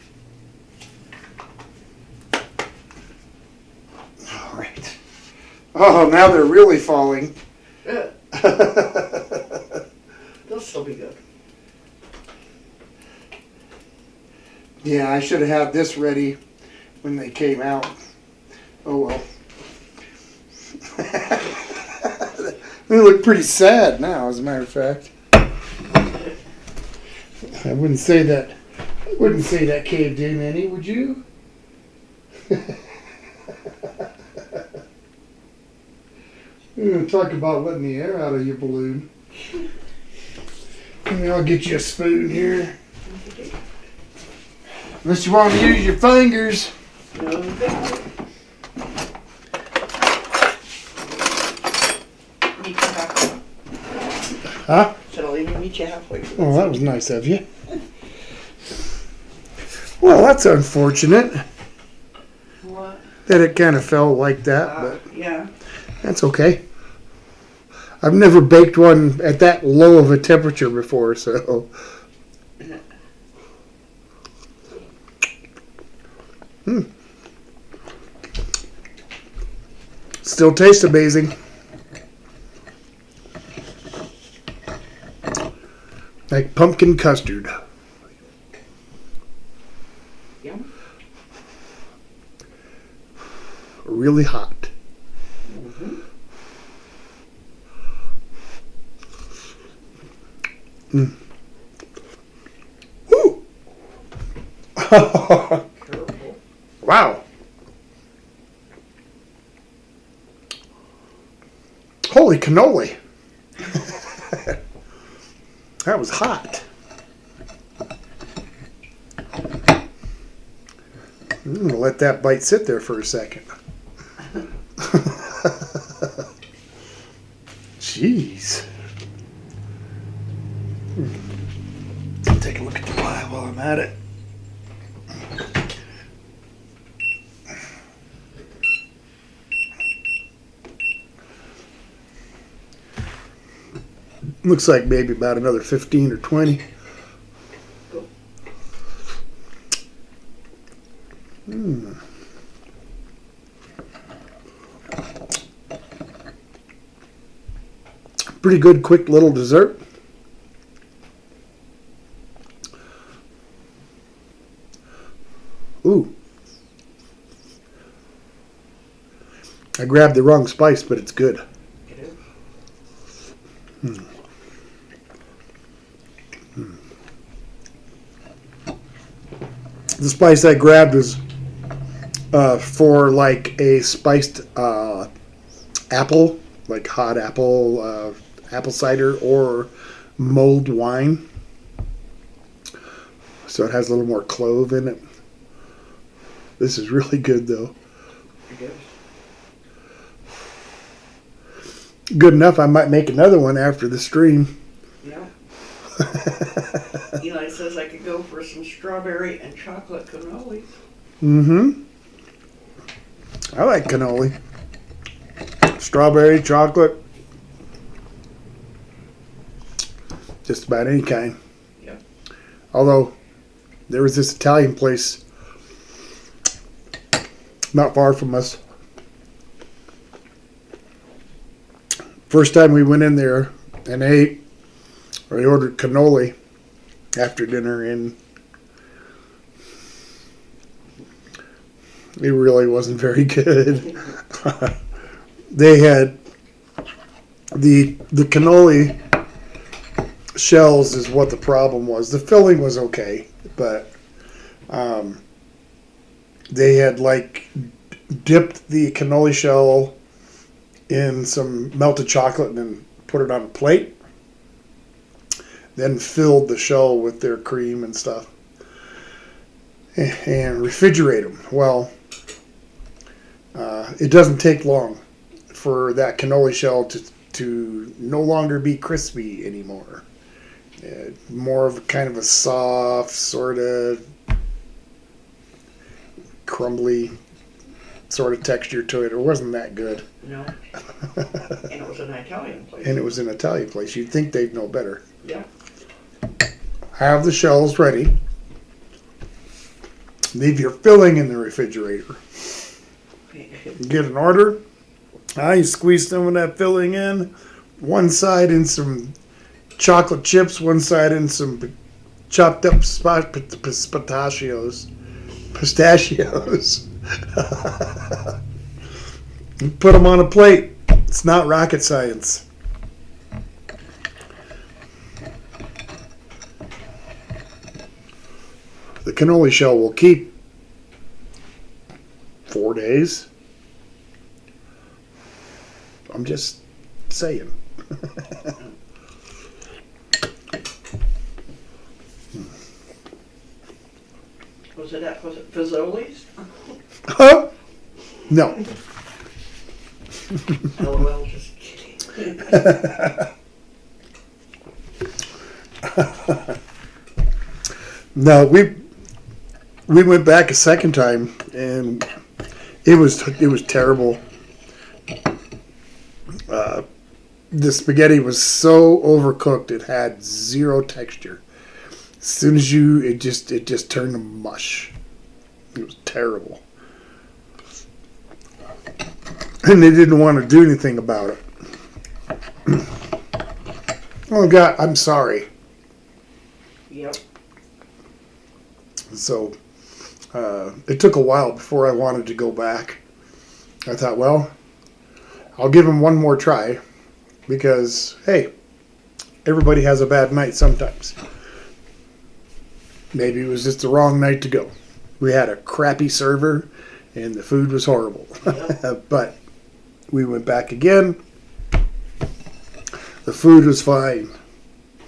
All right. Oh, now they're really falling. Yeah. They'll still be good. Yeah, I should have had this ready when they came out. Oh well. They look pretty sad now, as a matter of fact. I wouldn't say that. Wouldn't say that caved in any, would you? Talk about letting the air out of your balloon. Maybe I'll get you a spoon here. Unless you want to use your fingers. No, thank you. Meet you halfway. Huh? Should I even meet you halfway? Oh, that was nice of you. Well, that's unfortunate What? that it kind of fell like that, but Yeah. that's okay. I've never baked one at that low of a temperature before, so. Still tastes amazing. Like pumpkin custard. Yum. Really hot. Mm-hmm. Mm. Woo! Careful. Wow. Holy cannoli. That was hot. I'm going to let that bite sit there for a second. Jeez. I'll take a look at the pie while I'm at it. Looks like maybe about another 15 or 20. Cool. Mm. Pretty good, quick little dessert. Ooh. I grabbed the wrong spice, but it's good. It is. The spice I grabbed was for like a spiced apple, like hot apple, apple cider or mulled wine. So it has a little more clove in it. This is really good though. It is. Good enough, I might make another one after the stream. Yeah. Eli says I could go for some strawberry and chocolate cannolis. Mm-hmm. I like cannoli. Strawberry, chocolate. Just about any kind. Yeah. Although, there was this Italian place not far from us. First time we went in there and ate, we ordered cannoli after dinner, and it really wasn't very good. They had the cannoli shells is what the problem was. The filling was okay, but they had like dipped the cannoli shell in some melted chocolate and then put it on a plate. Then filled the shell with their cream and stuff. And refrigerate them. Well, it doesn't take long for that cannoli shell to no longer be crispy anymore. More of kind of a soft, sort of crumbly sort of texture to it. It wasn't that good. No. And it was an Italian place. And it was an Italian place. You'd think they'd know better. Yeah. Have the shells ready. Leave your filling in the refrigerator. Get an order. You squeeze some of that filling in. One side in some chocolate chips. One side in some chopped up pistachios. Put them on a plate. It's not rocket science. The cannoli shell will keep 4 days. I'm just saying. Was it Fazoli's? Huh? No. LOL, just kidding. No, we went back a second time, and it was terrible. The spaghetti was so overcooked; it had zero texture. As soon as it just turned to mush. It was terrible, and they didn't want to do anything about it. Oh God, I'm sorry. Yep. So it took a while before I wanted to go back. I thought, well, I'll give him one more try because, hey, everybody has a bad night sometimes. Maybe it was just the wrong night to go. We had a crappy server and the food was horrible. Yep. But we went back again. The food was fine.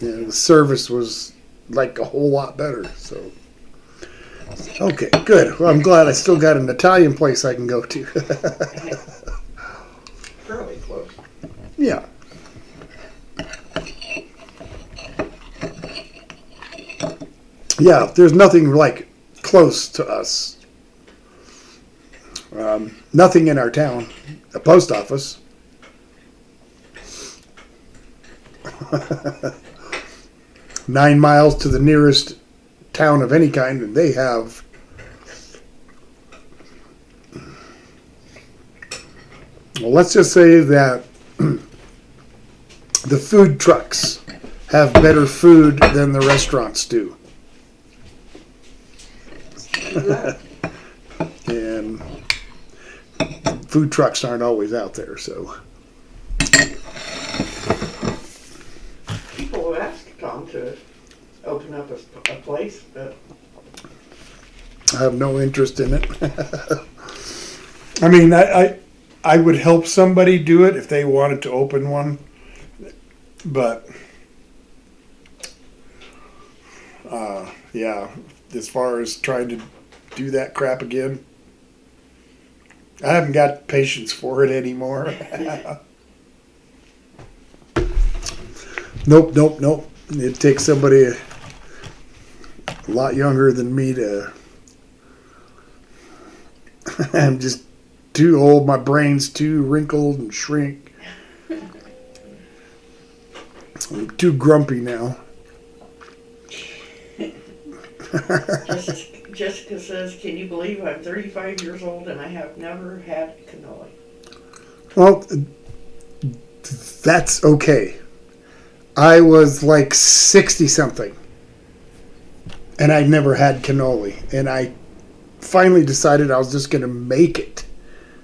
The service was like a whole lot better. So, okay, good. Well, I'm glad I still got an Italian place I can go to. Fairly close. Yeah. Yeah, there's nothing like close to us. Nothing in our town. A post office. 9 miles to the nearest town of any kind, and they have let's just say that the food trucks have better food than the restaurants do. And food trucks aren't always out there, so. People have asked Tom to open up a place, but I have no interest in it. I mean, I would help somebody do it if they wanted to open one, but yeah, as far as trying to do that crap again, I haven't got patience for it anymore. Nope. It takes somebody a lot younger than me to. I'm just too old. My brain's too wrinkled and shrink. I'm too grumpy now. Jessica says, can you believe I'm 35 years old and I have never had cannoli? Well, that's okay. I was like 60 something and I never had cannoli, and I finally decided I was just going to make it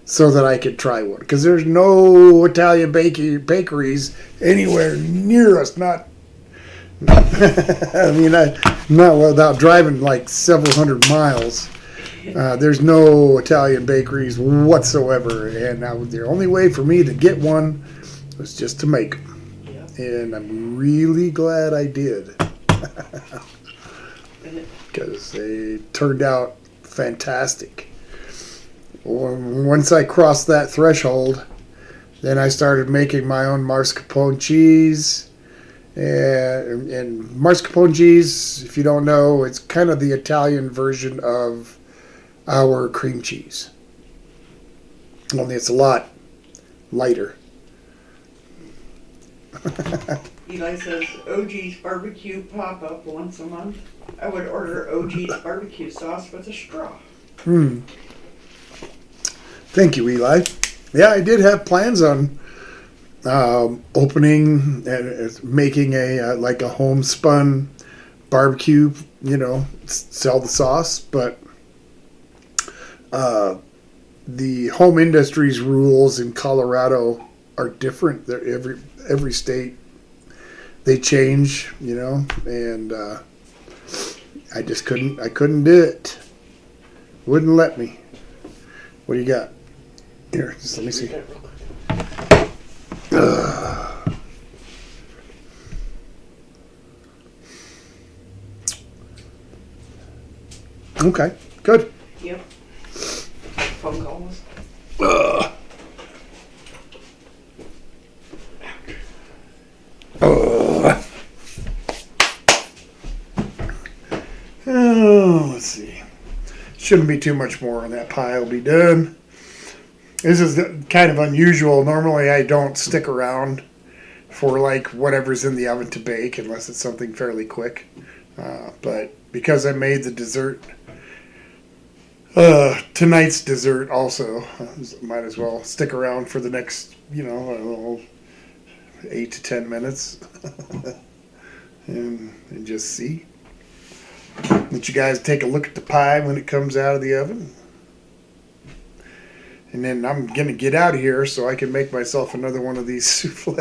so that I could try one, because there's no Italian bakeries anywhere near us. Not I mean, not without driving like several hundred miles. There's no Italian bakeries whatsoever, and the only way for me to get one was just to make them. Yeah. And I'm really glad I did, because they turned out fantastic. Once I crossed that threshold, then I started making my own mascarpone cheese. And mascarpone cheese, if you don't know, it's kind of the Italian version of our cream cheese. Only it's a lot lighter. Eli says, OG's barbecue pop-up once a month. I would order OG's barbecue sauce with a straw. Thank you, Eli. Yeah, I did have plans on opening and making a like a homespun barbecue, sell the sauce, but the home industries rules in Colorado are different. They're every state, they change, and I just couldn't do it. Wouldn't let me. What do you got? Here, just let me see. Okay, good. Yep. Phone calls. Oh, let's see. Shouldn't be too much more on that pie. Will be done. This is kind of unusual. Normally, I don't stick around for like whatever's in the oven to bake unless it's something fairly quick. But because I made the dessert, tonight's dessert also, might as well stick around for the next, I don't know, 8 to 10 minutes and just see. Let you guys take a look at the pie when it comes out of the oven. And then I'm going to get out of here so I can make myself another one of these souffles.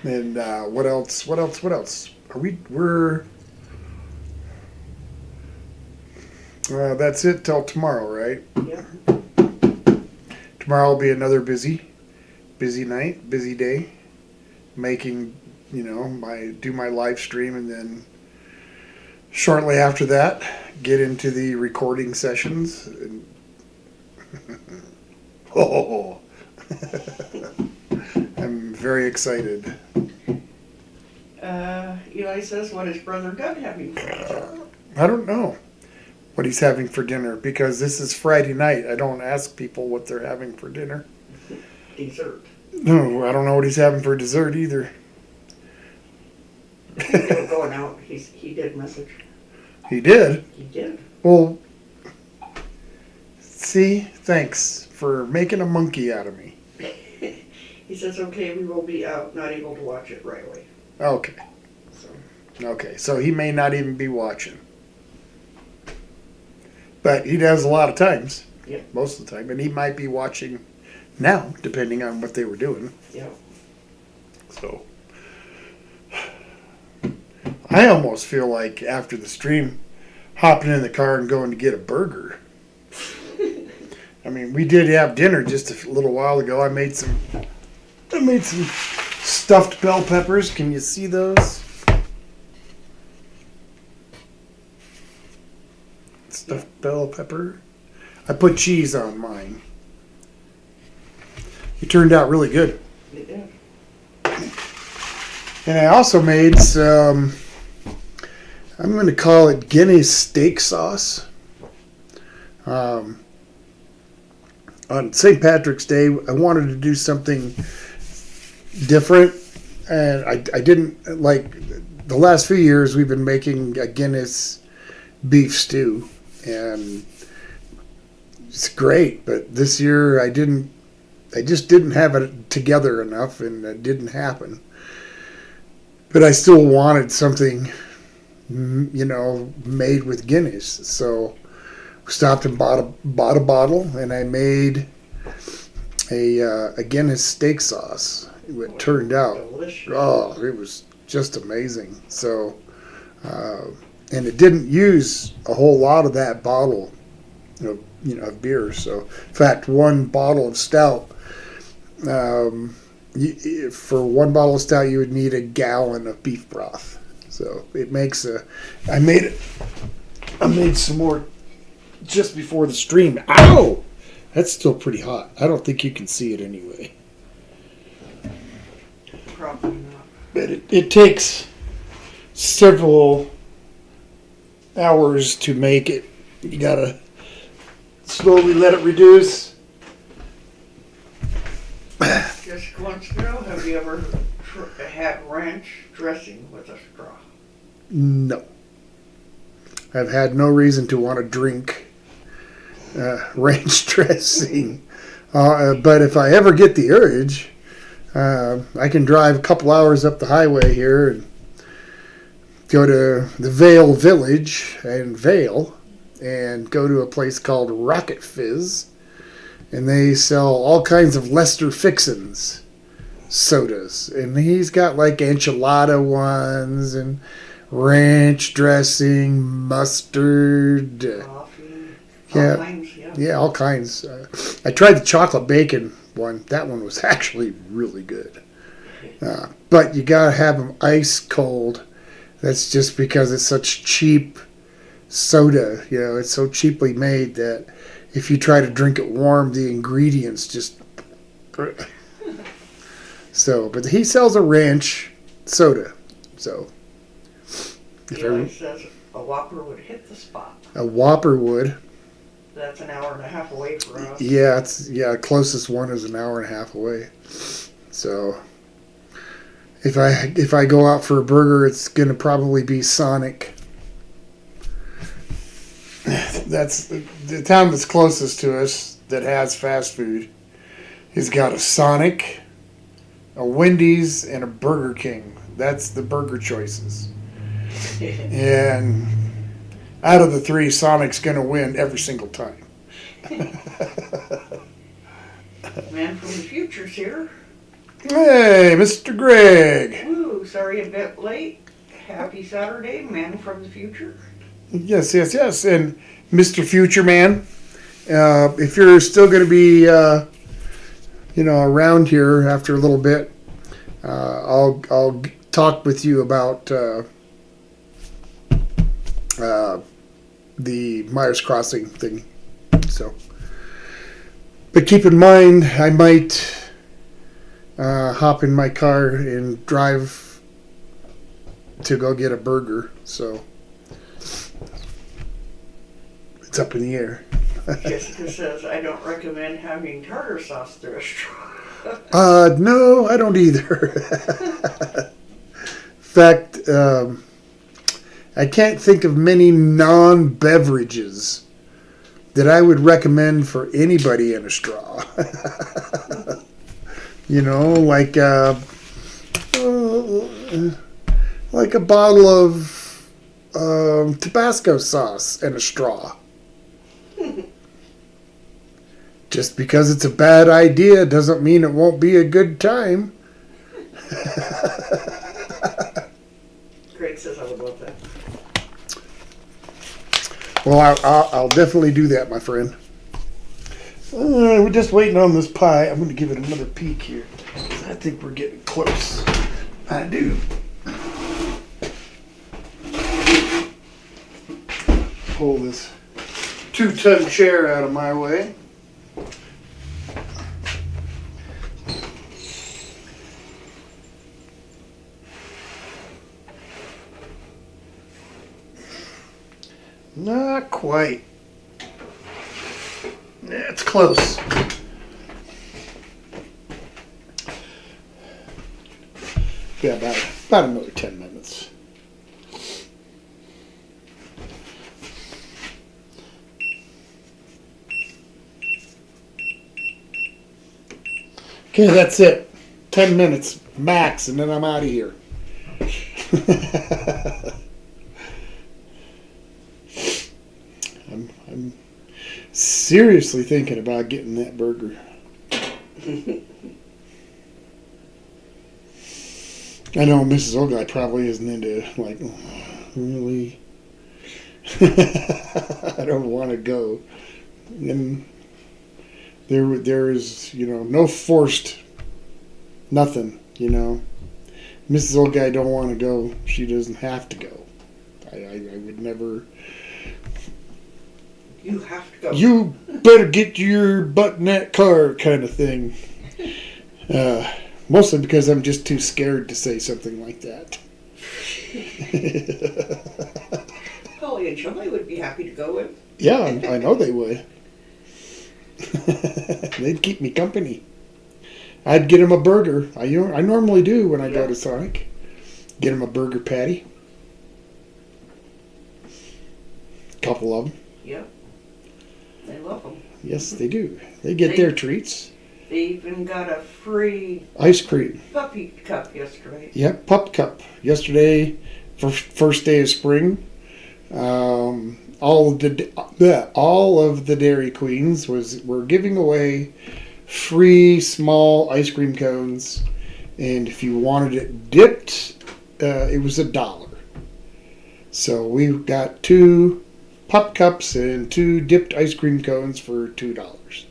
And what else? That's it till tomorrow, right? Yep. Tomorrow will be another busy night, busy day. Making, do my live stream, and then shortly after that, get into the recording sessions. Oh, I'm very excited. Eli says, what is Brother Doug having for dinner? I don't know what he's having for dinner, because this is Friday night. I don't ask people what they're having for dinner. Dessert. No, I don't know what he's having for dessert either. They were going out. He did message. He did? He did. Well, see, thanks for making a monkey out of me. He says, okay, we will be out, not able to watch it right away. Okay. So, Okay. So he may not even be watching. But he does a lot of times. Yeah. Most of the time. And he might be watching now, depending on what they were doing. yeah. So I almost feel like after the stream, hopping in the car and going to get a burger. I mean, we did have dinner just a little while ago. I made some stuffed bell peppers. Can you see those? Stuffed bell pepper. I put cheese on mine. It turned out really good. It did. And I also made some, I'm going to call it Guinness steak sauce. On St. Patrick's Day, I wanted to do something different. And I didn't, like, the last few years we've been making a Guinness beef stew. And it's great. But this year I just didn't have it together enough, and it didn't happen. But I still wanted something, made with Guinness. So we stopped and bought a bottle, and I made a Guinness steak sauce. It turned out, Delicious. oh, it was just amazing. So, and it didn't use a whole lot of that bottle of beer. So, in fact, one bottle of stout. For one bottle of stout, you would need a gallon of beef broth. So it makes I made some more just before the stream. Ow! That's still pretty hot. I don't think you can see it anyway. Probably not. But it takes several hours to make it. You gotta slowly let it reduce. Just wants to know, have you ever had ranch dressing with a straw? No. I've had no reason to want to drink ranch dressing. But if I ever get the urge, I can drive a couple hours up the highway here and go to the Vale Village in Vale and go to a place called Rocket Fizz. And they sell all kinds of Lester Fixins sodas. And he's got like enchilada ones and ranch dressing, mustard. Coffee. Yeah. All kinds, yeah. Yeah, all kinds. I tried the chocolate bacon one. That one was actually really good. But you gotta have them ice cold. That's just because it's such cheap soda. It's so cheaply made that if you try to drink it warm, the ingredients just... So, but he sells a ranch soda. So, Eli says a Whopper would hit the spot. a Whopper would. That's an hour and a half away for us. Yeah, closest one is an hour and a half away. So, if I go out for a burger, it's gonna probably be Sonic. That's the town that's closest to us that has fast food. Has got a Sonic, a Wendy's, and a Burger King. That's the burger choices. And out of the three, Sonic's gonna win every single time. Man from the future's here. Hey, Mr. Greg. Woo, sorry a bit late. Happy Saturday, man from the future. Yes. And Mr. Future Man, if you're still going to be, around here after a little bit, I'll talk with you about the Myers Crossing thing. So, but keep in mind, I might hop in my car and drive to go get a burger. So. It's up in the air. Jessica says, I don't recommend having tartar sauce through a straw. No, I don't either. In fact, I can't think of many non-beverages that I would recommend for anybody in a straw. You know, like a bottle of Tabasco sauce and a straw. Just because it's a bad idea doesn't mean it won't be a good time. Greg says I would love that. Well, I'll definitely do that, my friend. We're just waiting on this pie. I'm going to give it another peek here. I think we're getting close. I do. Pull this 2-ton chair out of my way. Not quite. It's close. Yeah, about another 10 minutes. Okay, that's it. 10 minutes max, and then I'm out of here. I'm seriously thinking about getting that burger. I know Mrs. Ogai probably isn't into, like, really. I don't want to go. And there is, no forced nothing, Mrs. Ogai don't want to go. She doesn't have to go. I would never. You have to go. You better get your butt in that car kind of thing. Mostly because I'm just too scared to say something like that. Holly and Charlie would be happy to go with. Yeah, I know they would. They'd keep me company. I'd get them a burger. I normally do when I go to Sonic. Get them a burger patty. Couple of them. Yep. They love them. Yes, they do. They get their treats. They even got a free Ice cream. puppy cup yesterday. Yep, pup cup. Yesterday, first day of spring. All of the Dairy Queens were giving away free small ice cream cones, and if you wanted it dipped, it was $1. So we got 2 pup cups and 2 dipped ice cream cones for $2.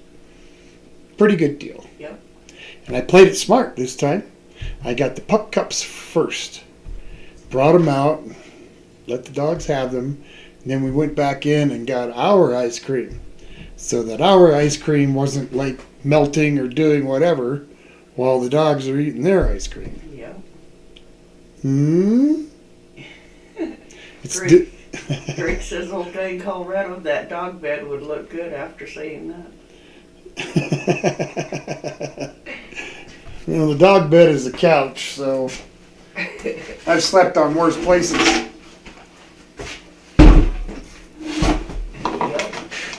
Pretty good deal. Yep. And I played it smart this time. I got the pup cups first. Brought them out. Let the dogs have them. And then we went back in and got our ice cream. So that our ice cream wasn't like melting or doing whatever while the dogs are eating their ice cream. Yeah. It's Greg says old guy in Colorado, that dog bed would look good after saying that. the dog bed is a couch, so I've slept on worse places. Yep.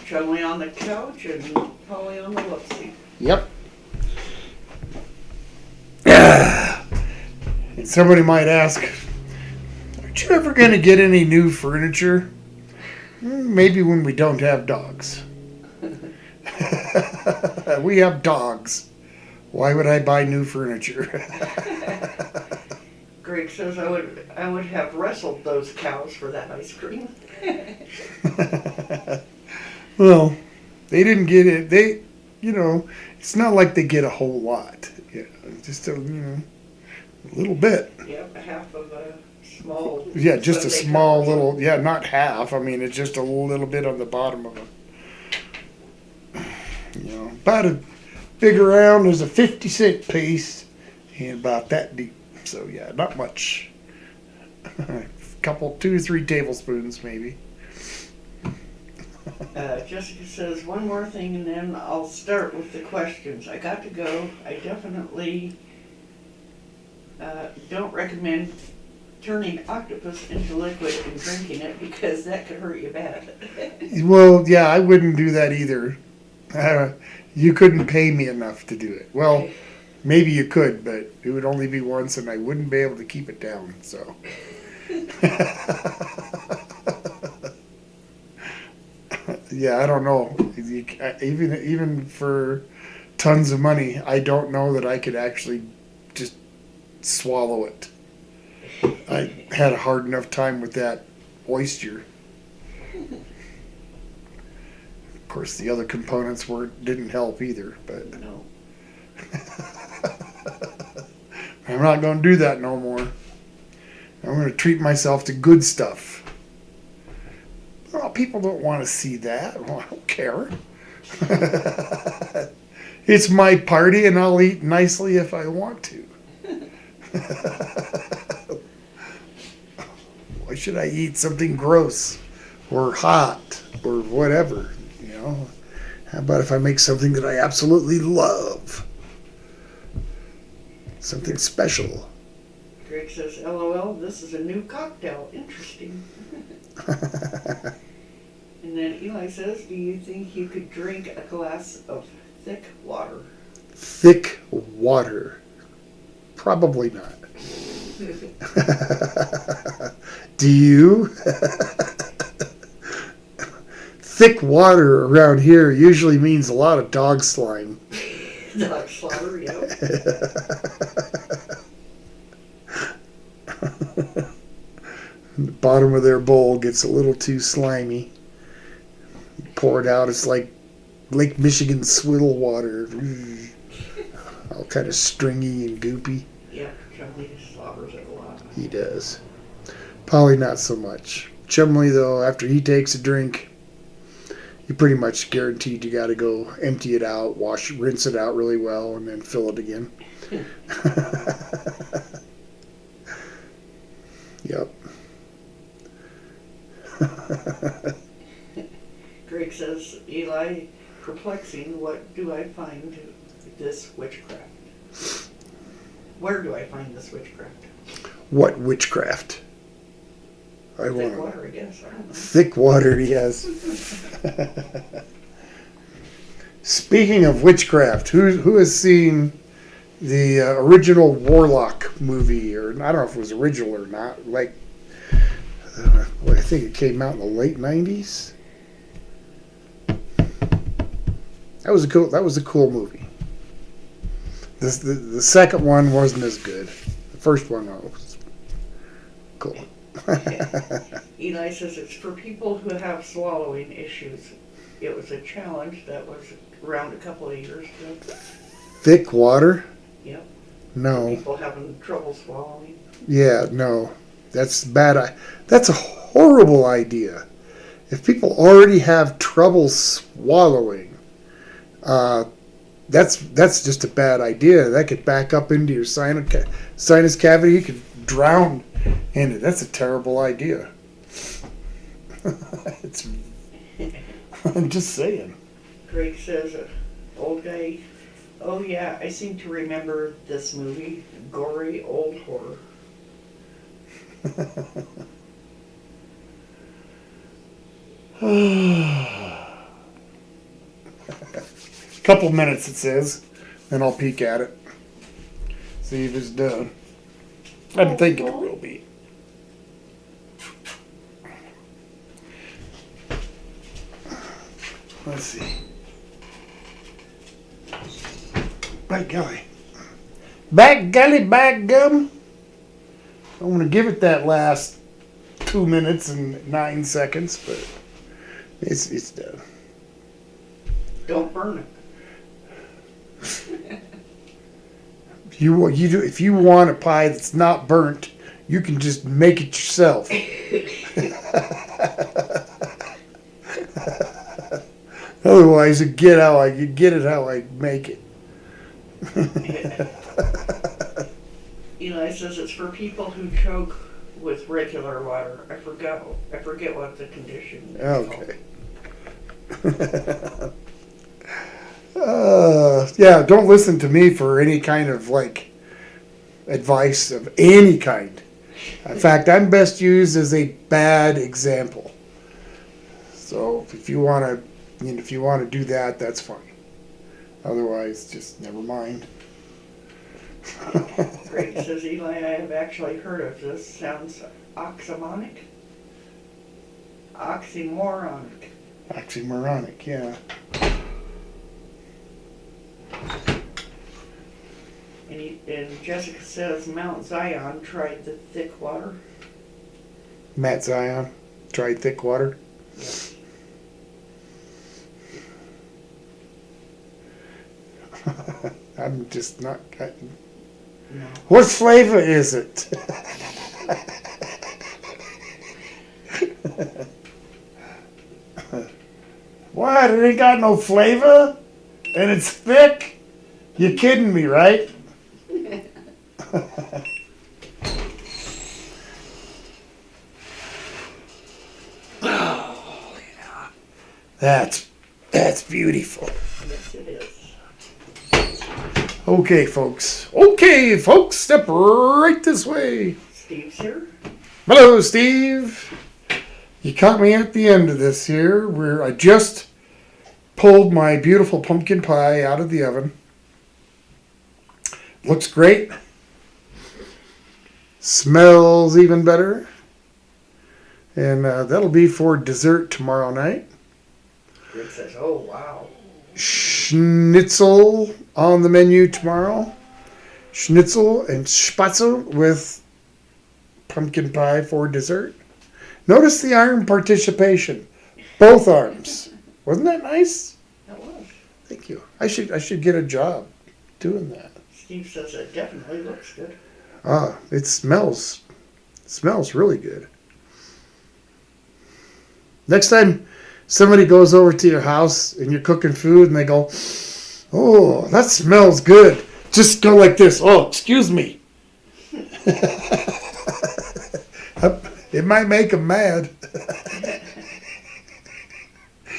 Charlie on the couch and Polly on the whoopsie. Yep. Somebody might ask, aren't you ever going to get any new furniture? Maybe when we don't have dogs. We have dogs. Why would I buy new furniture? Greg says I would have wrestled those cows for that ice cream. Well, they didn't get it. They, it's not like they get a whole lot. Just a little bit. Yep, half of a small. Yeah, just a Sunday small cup. little. Yeah, not half. I mean, it's just a little bit on the bottom of it. About as big around as a 50-cent piece, and about that deep. So yeah, not much. A couple, 2 or 3 tablespoons maybe. Jessica says one more thing and then I'll start with the questions. I got to go. I definitely don't recommend turning octopus into liquid and drinking it because that could hurt you bad. Well, yeah, I wouldn't do that either. You couldn't pay me enough to do it. Well, Maybe you could, but it would only be once, and I wouldn't be able to keep it down. So. Yeah, I don't know. Even for tons of money, I don't know that I could actually just swallow it. I had a hard enough time with that oyster. Of course, the other components didn't help either. But No. I'm not going to do that no more. I'm going to treat myself to good stuff. Well, people don't want to see that. Well, I don't care. It's my party, and I'll eat nicely if I want to. Why should I eat something gross or hot or whatever? How about if I make something that I absolutely love? Something special. Greg says, LOL, this is a new cocktail. Interesting. And then Eli says, do you think you could drink a glass of thick water? Thick water. Probably not. Do you? Thick water around here usually means a lot of dog slime. Dog slaughter, yep. The bottom of their bowl gets a little too slimy. You pour it out, it's like Lake Michigan swill water. All kind of stringy and goopy. Yeah, Chumley slobbers it a lot. He does. Polly not so much. Chumley, though, after he takes a drink, you pretty much guaranteed you got to go empty it out, rinse it out really well, and then fill it again. Yep. Greg says, Eli, perplexing, what do I find this witchcraft? Where do I find this witchcraft? What witchcraft? I Thick want water, I guess. I don't know. thick water, yes. Speaking of witchcraft, who has seen the original Warlock movie? Or I don't know if it was original or not. Like, I think it came out in the late '90s. That was a cool movie. The second one wasn't as good. The first one was cool. Eli says it's for people who have swallowing issues. It was a challenge that was around a couple of years ago. Thick water? Yep. No. People having trouble swallowing. Yeah, no. That's bad. That's a horrible idea. If people already have trouble swallowing, that's just a bad idea. That could back up into your sinus cavity. You could drown in it. That's a terrible idea. I'm just saying. Greg says, old guy, oh yeah, I seem to remember this movie, gory old horror. Couple minutes it says, then I'll peek at it. See if it's done. I'm thinking it will be. Let's see. By golly. Back golly, back gum. I'm going to give it that last 2 minutes and 9 seconds, but it's done. Don't burn it. If you want a pie that's not burnt, you can just make it yourself. Otherwise, you get it how I make it. Eli says it's for people who choke with regular water. I forget what the condition is Okay. Yeah, don't listen to me for any kind of advice of any kind. In fact, I'm best used as a bad example. So if you want to do that, that's fine. Otherwise, just never mind. Greg says, Eli, I have actually heard of this. Sounds oxymonic? Oxymoronic. Oxymoronic, yeah. And Jessica says Mount Zion tried the thick water. Matt Zion tried thick water. Yes. I'm just not. No. What flavor is it? What? It ain't got no flavor? And it's thick? You kidding me, right? Oh, yeah. That's beautiful. Yes, it is. Okay, folks, step right this way. Steve's here. Hello, Steve. You caught me at the end of this here, where I just pulled my beautiful pumpkin pie out of the oven. Looks great. Smells even better. And that'll be for dessert tomorrow night. Greg says, oh, wow. Schnitzel on the menu tomorrow. Schnitzel and spatzel with pumpkin pie for dessert. Notice the arm participation. Both arms. Wasn't that nice? That was. Thank you. I should get a job doing that. Steve says it definitely looks good. It smells really good. Next time somebody goes over to your house and you're cooking food and they go, oh, that smells good. Just go like this. Oh, excuse me. It might make them mad.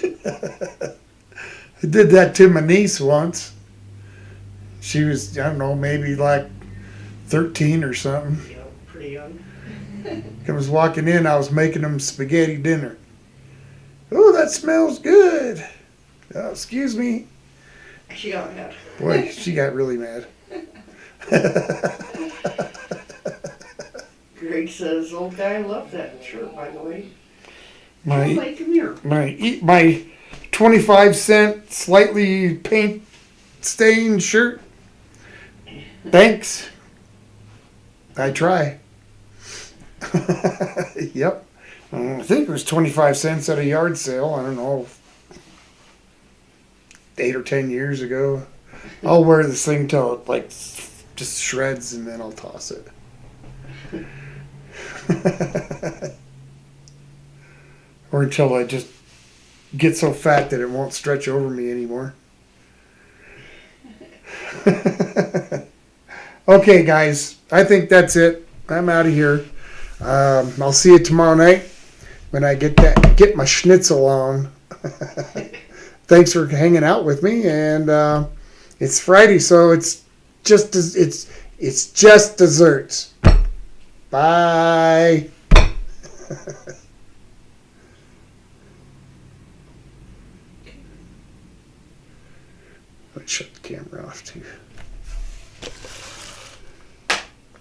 I did that to my niece once. She was, I don't know, maybe like 13 or something. You know, pretty young. I was walking in, I was making them spaghetti dinner. Oh, that smells good. Oh, excuse me. She got mad. Boy, she got really mad. Greg says, old guy, I love that shirt, by the way. My Like, come here. my 25-cent slightly paint stained shirt. Thanks. I try. Yep. I think it was 25 cents at a yard sale. I don't know, 8 or 10 years ago. I'll wear this thing till it like just shreds and then I'll toss it. Or until I just get so fat that it won't stretch over me anymore. Okay, guys, I think that's it. I'm out of here. I'll see you tomorrow night when I get my schnitzel on. Thanks for hanging out with me, and it's Friday, so it's just desserts. Bye. Let's shut the camera off too.